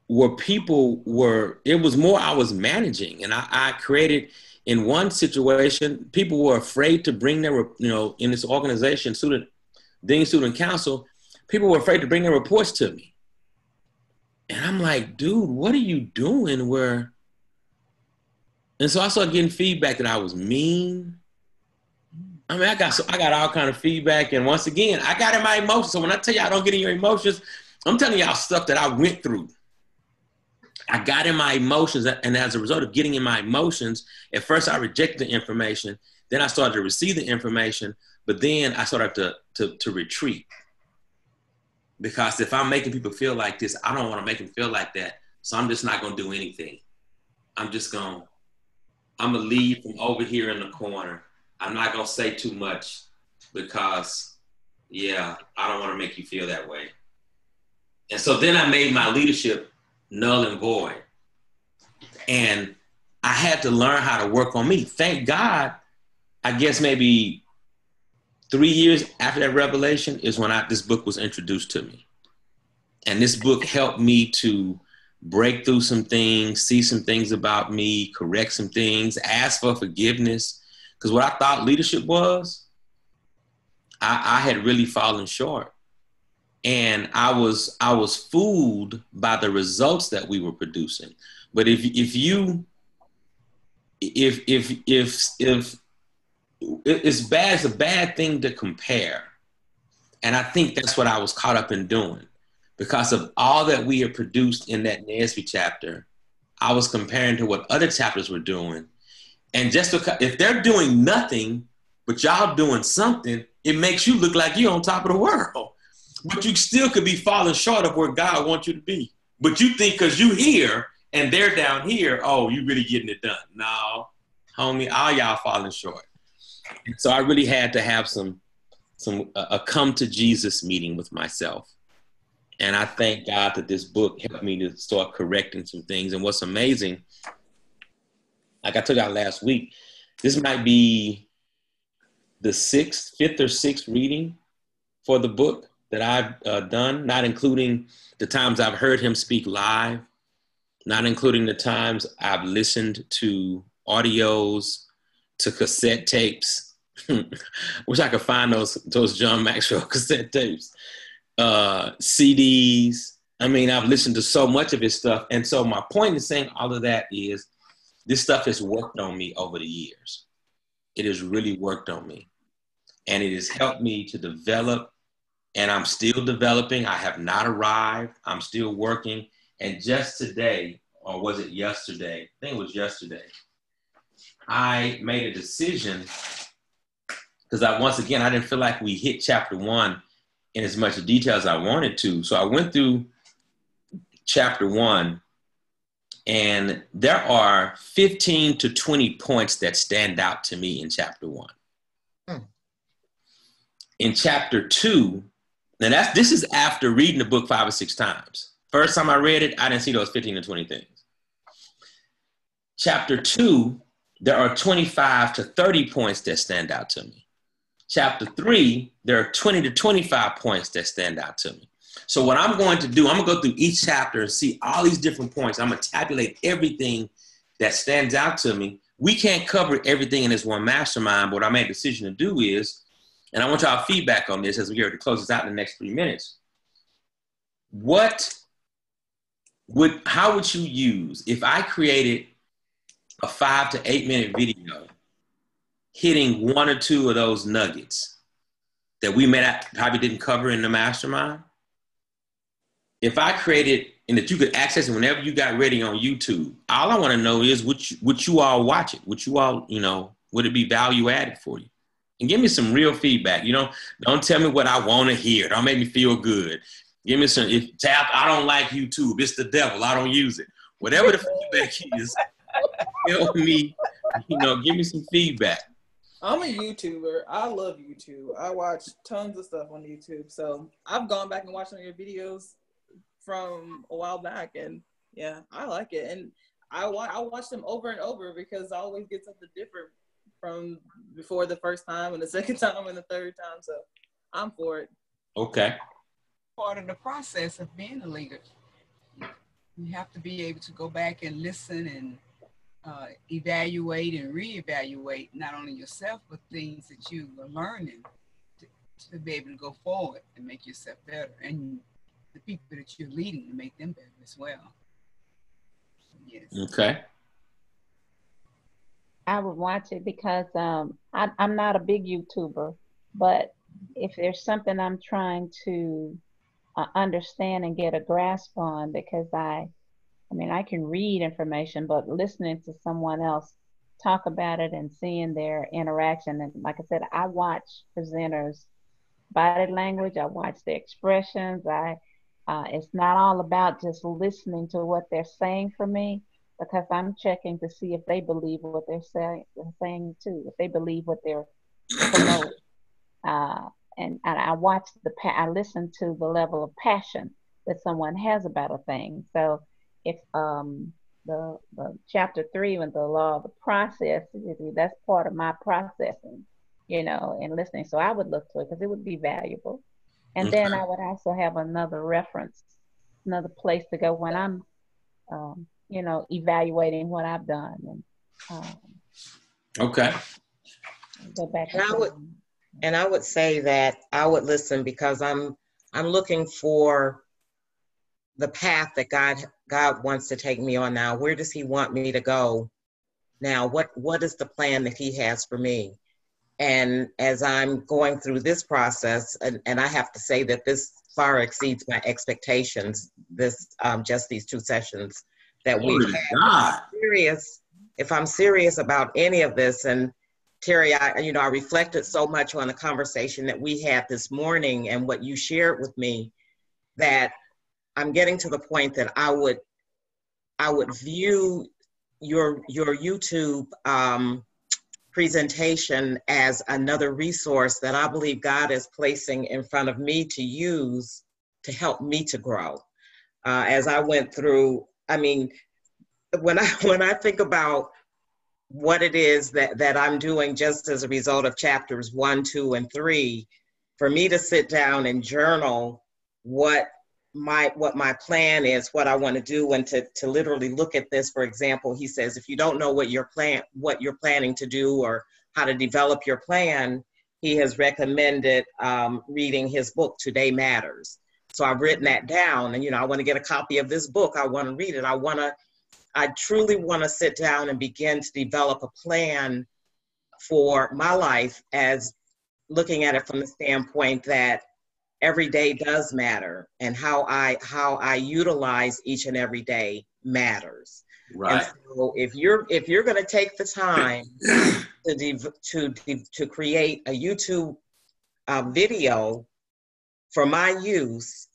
where it was more I was managing. And I created, in one situation, people were afraid to bring their, in this organization, Dean Student Council, people were afraid to bring their reports to me. And I'm like, dude, what are you doing? And so I started getting feedback that I was mean. I mean, I got all kind of feedback. And once again, I got in my emotions. So when I tell you I don't get in your emotions, I'm telling y'all stuff that I went through. I got in my emotions, and as a result of getting in my emotions, at first I rejected the information, then I started to receive the information, but then I started to retreat. Because if I'm making people feel like this, I don't want to make them feel like that, so I'm just not going to do anything. I'm going to leave from over here in the corner. I'm not going to say too much because, I don't want to make you feel that way. And so then I made my leadership null and void. And I had to learn how to work on me. Thank God, I guess maybe 3 years after that revelation is when this book was introduced to me. And this book helped me to break through some things, see some things about me, correct some things, ask for forgiveness. Because what I thought leadership was, I had really fallen short. And I was fooled by the results that we were producing. But if it's bad, it's a bad thing to compare. And I think that's what I was caught up in doing. Because of all that we had produced in that NASB chapter, I was comparing to what other chapters were doing. And just because if they're doing nothing, but y'all doing something, it makes you look like you're on top of the world. But you still could be falling short of where God wants you to be. But you think because you here and they're down here, oh, you really getting it done. No, homie, all y'all falling short. And so I really had to have a come to Jesus meeting with myself. And I thank God that this book helped me to start correcting some things. And what's amazing, like I told y'all last week, this might be the 5th or 6th reading for the book that I've done, not including the times I've heard him speak live, not including the times I've listened to audios, to cassette tapes. Wish I could find those John Maxwell cassette tapes, CDs. I mean, I've listened to so much of his stuff. And so my point in saying all of that is this stuff has worked on me over the years. It has really worked on me. And it has helped me to develop. And I'm still developing. I have not arrived. I'm still working. And just today, or was it yesterday? I think it was yesterday. I made a decision because once again, I didn't feel like we hit chapter 1 in as much detail as I wanted to. So I went through chapter 1, and there are 15 to 20 points that stand out to me in chapter 1. In chapter 2, now this is after reading the book 5 or 6 times. First time I read it, I didn't see those 15 to 20 things. Chapter 2, there are 25 to 30 points that stand out to me. Chapter 3, there are 20 to 25 points that stand out to me. So what I'm going to do, I'm going to go through each chapter and see all these different points. I'm going to tabulate everything that stands out to me. We can't cover everything in this one mastermind, but what I made a decision to do is, and I want y'all feedback on this as we get ready to close this out in the next 3 minutes. How would you use, if I created a 5 to 8 minute video hitting one or two of those nuggets that we probably didn't cover in the mastermind? If I created, and that you could access it whenever you got ready on YouTube, all I want to know is would you all watch it? Would you all, would it be value added for you? And give me some real feedback. Don't tell me what I want to hear. Don't make me feel good. Give me some, if Taft, I don't like YouTube. It's the devil. I don't use it. Whatever the feedback is, tell me, give me some feedback. I'm a YouTuber. I love YouTube. I watch tons of stuff on YouTube. So I've gone back and watched some of your videos from a while back, and yeah, I like it. And I watch them over and over because I always get something different from before the first time and the second time and the third time. So I'm for it. Okay. Part of the process of being a leader. You have to be able to go back and listen and evaluate and reevaluate not only yourself, but things that you are learning to be able to go forward and make yourself better, and the people that you're leading to make them better as well. Yes. Okay. I would watch it because I'm not a big YouTuber, but if there's something I'm trying to understand and get a grasp on, because I can read information, but listening to someone else talk about it and seeing their interaction, and like I said, I watch presenters' body language, I watch their expressions. It's not all about just listening to what they're saying for me, because I'm checking to see if they believe what they're saying too, if they believe what they're promoting. And I listen to the level of passion that someone has about a thing. So if the chapter 3 with the law of the process, that's part of my processing, and listening. So I would look to it because it would be valuable. And Okay. then I would also have another reference, another place to go when I'm, evaluating what I've done. And Okay. go back. And I would say that I would listen because I'm looking for the path that God wants to take me on now. Where does He want me to go now? What is the plan that He has for me? And as I'm going through this process, and I have to say that this far exceeds my expectations, just these 2 sessions that we've had. If I'm serious about any of this, and Terry, I reflected so much on the conversation that we had this morning and what you shared with me, that I'm getting to the point that I would view your YouTube presentation as another resource that I believe God is placing in front of me to use to help me to grow. As I went through, when I think about what it is that I'm doing just as a result of chapters 1, 2, and 3, for me to sit down and journal what my plan is, what I want to do, and to literally look at this. For example, he says, if you don't know what you're planning to do or how to develop your plan, he has recommended reading his book, Today Matters. So I've written that down, and I want to get a copy of this book. I want to read it. I truly want to sit down and begin to develop a plan for my life, as looking at it from the standpoint that every day does matter, and how I utilize each and every day matters. Right. And so if you're going to take the time to create a YouTube video for my use,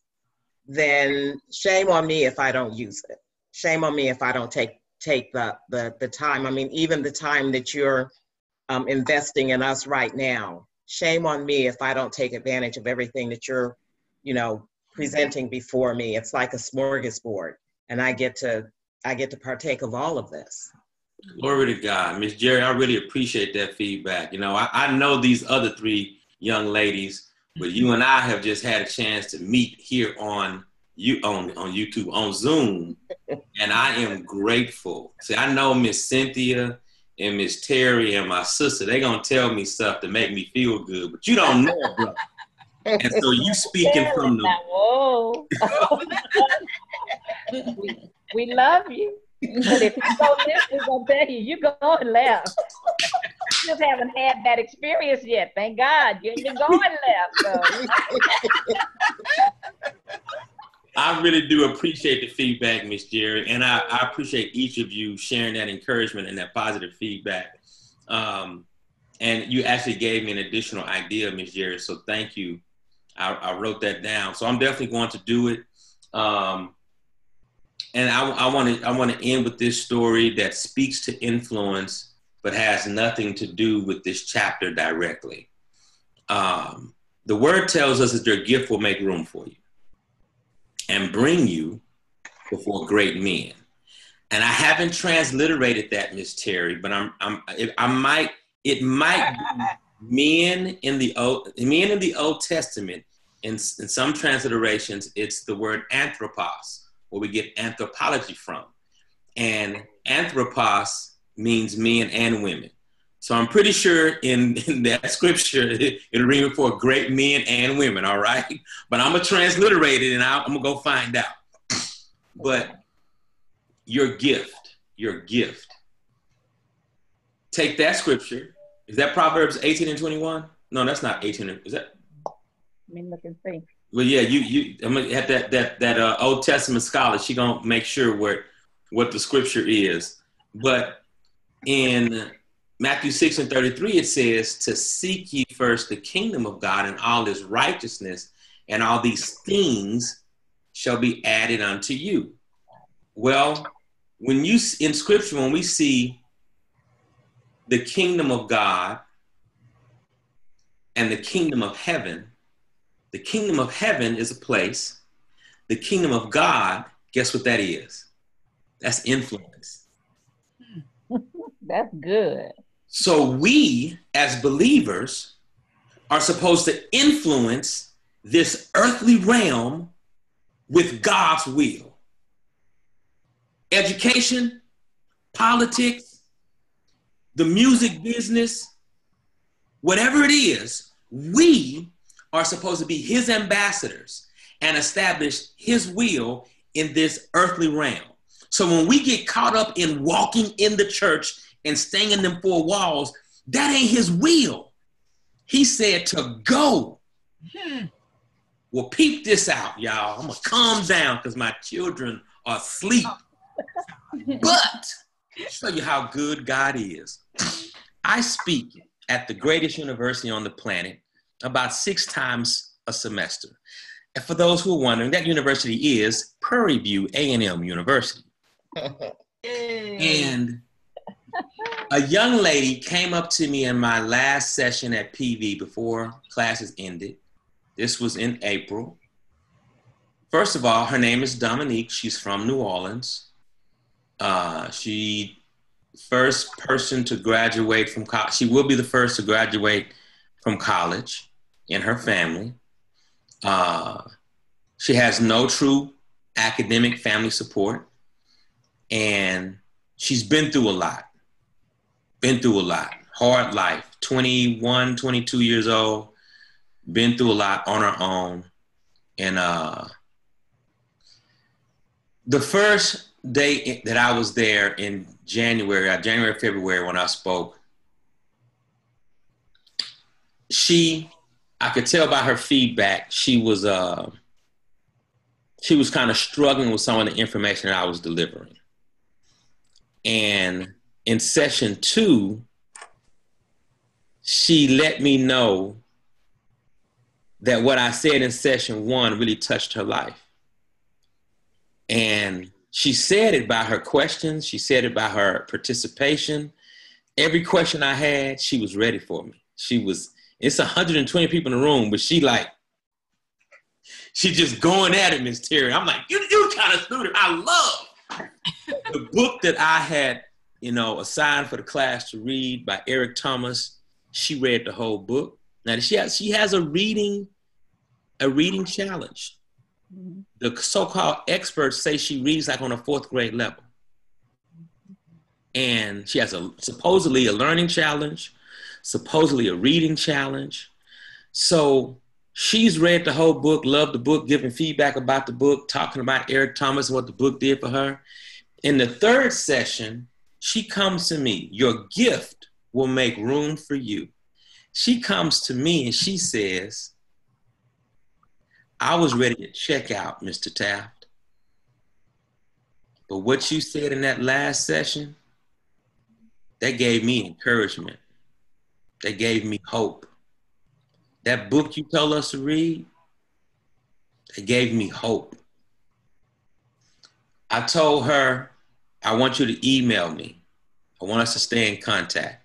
then shame on me if I don't use it. Shame on me if I don't take the time. Even the time that you're investing in us right now. Shame on me if I don't take advantage of everything that you're, presenting before me. It's like a smorgasbord, and I get to partake of all of this. Glory to God. Miss Jerry, I really appreciate that feedback. You know, I know these other three young ladies, but you and I have just had a chance to meet here on YouTube, on Zoom, and I am grateful. See, I know Miss Cynthia and Miss Terry and my sister, they're going to tell me stuff to make me feel good, but you don't know, brother. And so you speaking from the... Whoa. we love you. But if you go left, we're going to tell you, you go and left. You just haven't had that experience yet. Thank God. You're going left. So. I really do appreciate the feedback, Miss Jerry, and I appreciate each of you sharing that encouragement and that positive feedback. And you actually gave me an additional idea, Miss Jerry, so thank you. I wrote that down, so I'm definitely going to do it. And I want to end with this story that speaks to influence, but has nothing to do with this chapter directly. The word tells us that your gift will make room for you and bring you before great men. And I haven't transliterated that, Miss Terry, but it might be men in the Old Testament. In some transliterations, it's the word anthropos, where we get anthropology from. And anthropos means men and women. So I'm pretty sure in that scripture, it'll read for great men and women, all right? But I'm going to transliterate it, and I'm going to go find out. But your gift. Take that scripture. Is that Proverbs 18 and 21? No, that's not 18. Is that? Let me look and see. Well, yeah, I'm gonna have that Old Testament scholar. She gonna make sure what the scripture is. But in Matthew 6 and 33, it says to seek ye first the kingdom of God and all his righteousness, and all these things shall be added unto you. Well, in scripture, when we see the kingdom of God and the kingdom of heaven, the kingdom of heaven is a place. The kingdom of God, guess what that is? That's influence. That's good. So we, as believers, are supposed to influence this earthly realm with God's will. Education, politics, the music business, whatever it is, we are supposed to be his ambassadors and establish his will in this earthly realm. So when we get caught up in walking in the church and staying in them four walls, that ain't his will. He said to go. Well, peep this out, y'all. I'm going to calm down because my children are asleep. But show you how good God is. I speak at the greatest university on the planet about 6 times a semester. And for those who are wondering, that university is Prairie View A&M University. And a young lady came up to me in my last session at PV before classes ended. This was in April. First of all, her name is Dominique. She's from New Orleans. She first person to graduate from college. She will be the first to graduate from college in her family. She has no true academic family support. And she's been through a lot. Hard life. 21, 22 years old. Been through a lot on her own. And the first day that I was there in January, February, when I spoke, I could tell by her feedback, she was kind of struggling with some of the information that I was delivering. And in session 2, she let me know that what I said in session 1 really touched her life. And she said it by her questions. She said it by her participation. Every question I had, she was ready for me. It's 120 people in the room, but she just going at it, Miss Terry. I'm like, you kind of student. I love the book that I had assigned for the class to read by Eric Thomas. She read the whole book. Now she has a reading challenge. Mm-hmm. The so-called experts say she reads like on a 4th grade level. And she has supposedly a learning challenge, supposedly a reading challenge. So she's read the whole book, loved the book, giving feedback about the book, talking about Eric Thomas and what the book did for her. In the 3rd session, she comes to me. Your gift will make room for you. She comes to me and she says, I was ready to check out, Mr. Taft. But what you said in that last session, that gave me encouragement. That gave me hope. That book you told us to read, that gave me hope. I told her, I want you to email me. I want us to stay in contact.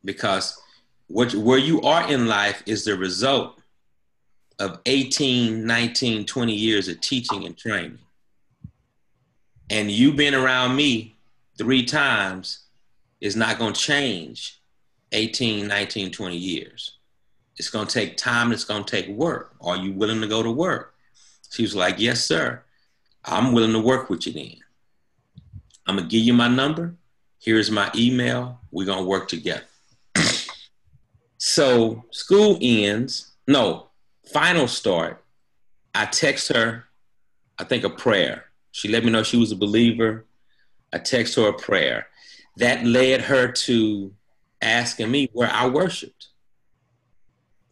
Because where you are in life is the result of 18, 19, 20 years of teaching and training. And you being around me 3 times is not going to change 18, 19, 20 years. It's going to take time. It's going to take work. Are you willing to go to work? She was like, yes, sir. I'm willing to work with you then. I'm going to give you my number. Here's my email. We're going to work together. So school ends. No, final start. I text her, I think, a prayer. She let me know she was a believer. I text her a prayer. That led her to asking me where I worshiped.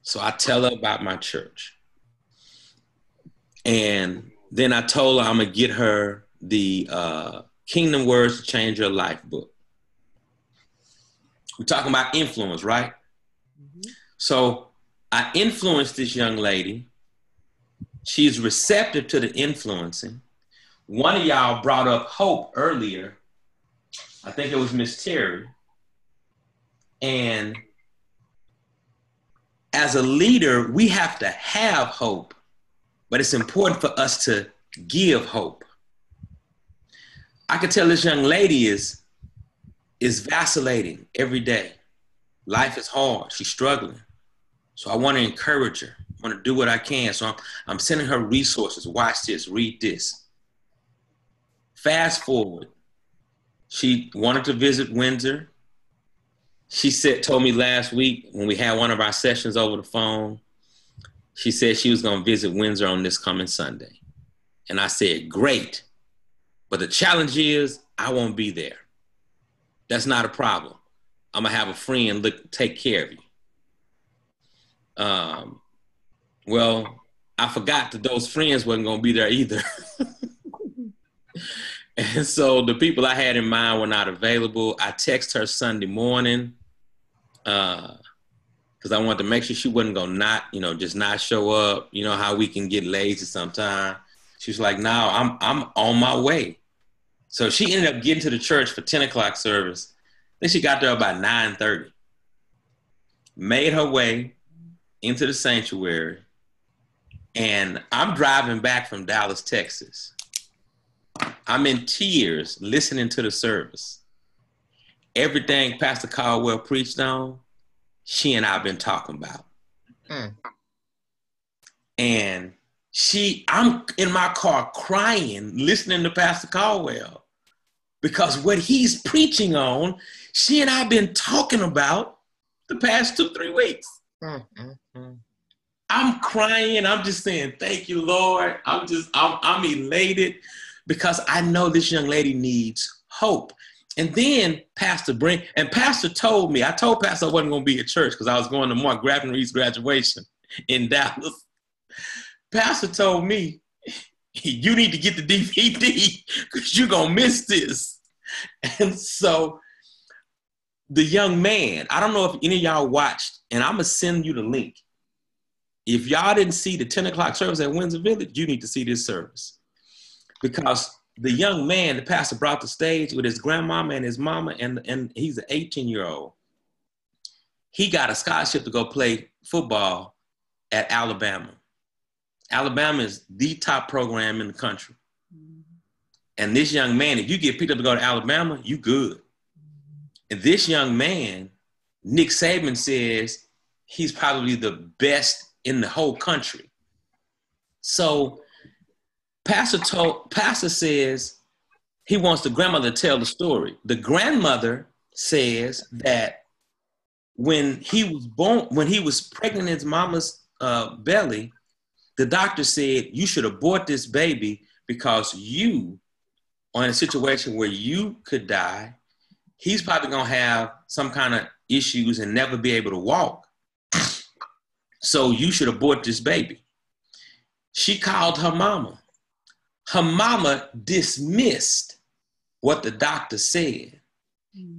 So I tell her about my church. And then I told her I'm going to get her the Kingdom Words to Change Your Life book. We're talking about influence, right? Mm-hmm. So I influenced this young lady. She's receptive to the influencing. One of y'all brought up hope earlier. I think it was Miss Terry. And as a leader, we have to have hope, but it's important for us to give hope. I could tell this young lady is vacillating every day. Life is hard. She's struggling. So I want to encourage her. I want to do what I can. So I'm sending her resources. Watch this, read this. Fast forward. She wanted to visit Windsor. She told me last week when we had one of our sessions over the phone, she said she was going to visit Windsor on this coming Sunday. And I said, great. But the challenge is I won't be there. That's not a problem. I'm going to have a friend take care of you. Well, I forgot that those friends wasn't going to be there either. And so the people I had in mind were not available. I texted her Sunday morning because I wanted to make sure she wasn't going to just not show up. You know how we can get lazy sometimes. She was like, no, I'm on my way. So she ended up getting to the church for 10 o'clock service. Then she got there about 9:30. Made her way into the sanctuary. And I'm driving back from Dallas, Texas. I'm in tears listening to the service. Everything Pastor Caldwell preached on, she and I have been talking about. And I'm in my car crying, listening to Pastor Caldwell, because what he's preaching on, she and I have been talking about the past 2-3 weeks. I'm crying. I'm just saying, thank you, Lord. I'm elated because I know this young lady needs hope. And then Pastor told me, I told Pastor I wasn't going to be at church because I was going to Mark Graffin-Reed's graduation in Dallas. Pastor told me, you need to get the DVD because you're going to miss this. And so the young man, I don't know if any of y'all watched, and I'm going to send you the link. If y'all didn't see the 10 o'clock service at Windsor Village, you need to see this service. Because the young man, the pastor brought the stage with his grandmama and his mama, and he's an 18-year-old. He got a scholarship to go play football at Alabama. Alabama is the top program in the country. And this young man, if you get picked up to go to Alabama, you good. And this young man, Nick Saban says he's probably the best in the whole country. So Pastor says he wants the grandmother to tell the story. The grandmother says that when he was pregnant in his mama's belly, the doctor said, you should abort this baby because you are in a situation where you could die. He's probably going to have some kind of issues and never be able to walk. So you should abort this baby. She called her mama. Her mama dismissed what the doctor said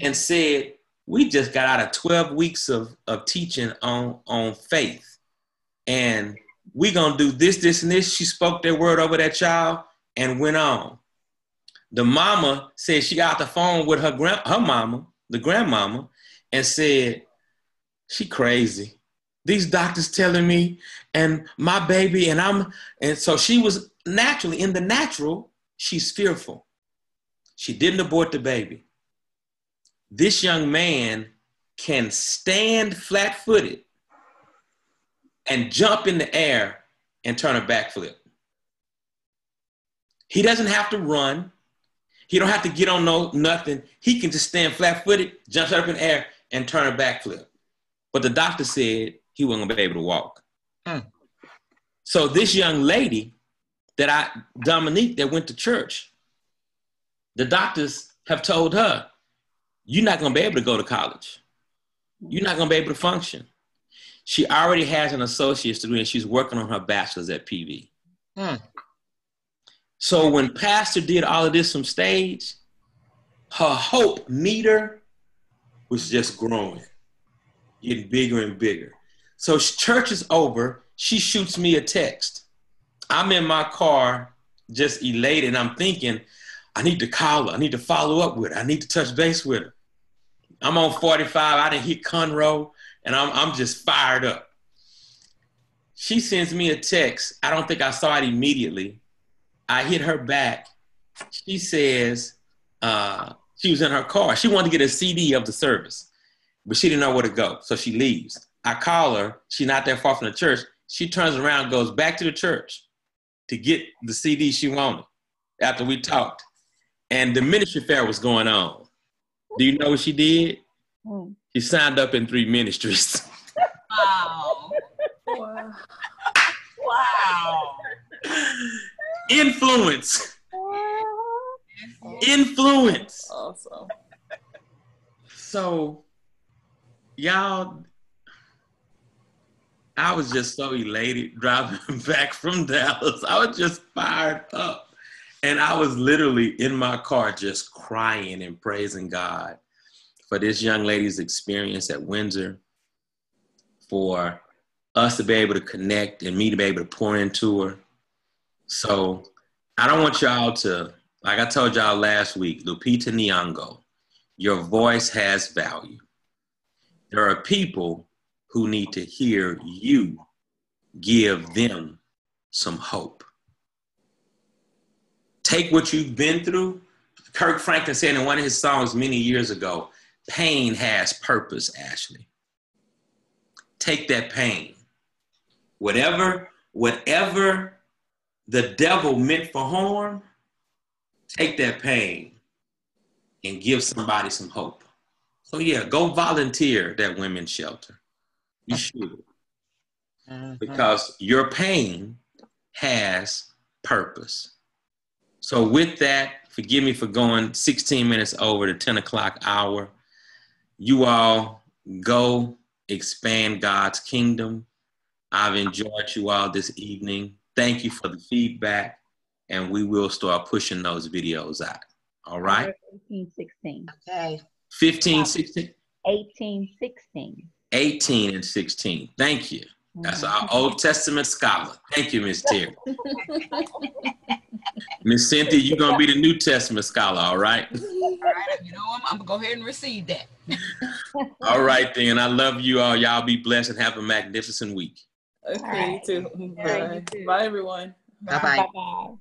and said, we just got out of 12 weeks of teaching on faith. And we're going to do this, this, and this. She spoke that word over that child and went on. The mama said she got the phone with her mama, the grandmama, and said, she crazy. These doctors telling me and my baby and so she was naturally, in the natural, she's fearful. She didn't abort the baby. This young man can stand flat-footed and jump in the air and turn a backflip. He doesn't have to run. He don't have to get on nothing. He can just stand flat-footed, jump up in the air, and turn a backflip. But the doctor said he wasn't gonna be able to walk. So this young lady Dominique, that went to church, the doctors have told her, you're not gonna be able to go to college. You're not gonna be able to function. She already has an associate's degree and she's working on her bachelor's at PV. So when Pastor did all of this from stage, her hope meter was just growing, getting bigger and bigger. So church is over, she shoots me a text. I'm in my car just elated and I'm thinking, I need to call her, I need to follow up with her, I need to touch base with her. I'm on 45, I didn't hit Conroe, and I'm just fired up. She sends me a text. I don't think I saw it immediately. I hit her back. She says she was in her car. She wanted to get a CD of the service, but she didn't know where to go, so she leaves. I call her. She's not that far from the church. She turns around, goes back to the church to get the CD she wanted after we talked. And the ministry fair was going on. Do you know what she did? She signed up in 3 ministries. Wow. Wow. Influence. Influence. Awesome. So, y'all, I was just so elated driving back from Dallas. I was just fired up. And I was literally in my car just crying and praising God for this young lady's experience at Windsor, for us to be able to connect and me to be able to pour into her. So I don't want y'all to, like I told y'all last week, Lupita Nyong'o, your voice has value. There are people who need to hear you give them some hope. Take what you've been through. Kirk Franklin said in one of his songs many years ago, pain has purpose, Ashley. Take that pain. Whatever the devil meant for harm, take that pain and give somebody some hope. So yeah, go volunteer at that women's shelter. You should. Because your pain has purpose. So with that, forgive me for going 16 minutes over the 10 o'clock hour. You all go expand God's kingdom. I've enjoyed you all this evening. Thank you for the feedback, and we will start pushing those videos out. All right? 18, 16. Okay. 15, 16? 18, 16. 18 and 16. Thank you. That's our Old Testament scholar. Thank you, Miss Terry. Miss Cynthia, you're going to be the New Testament scholar, all right? All right, you know, I'm going to go ahead and receive that. All right, then. I love you all. Y'all be blessed and have a magnificent week. Okay, you too. Bye. Bye, everyone. Bye-bye. Bye-bye.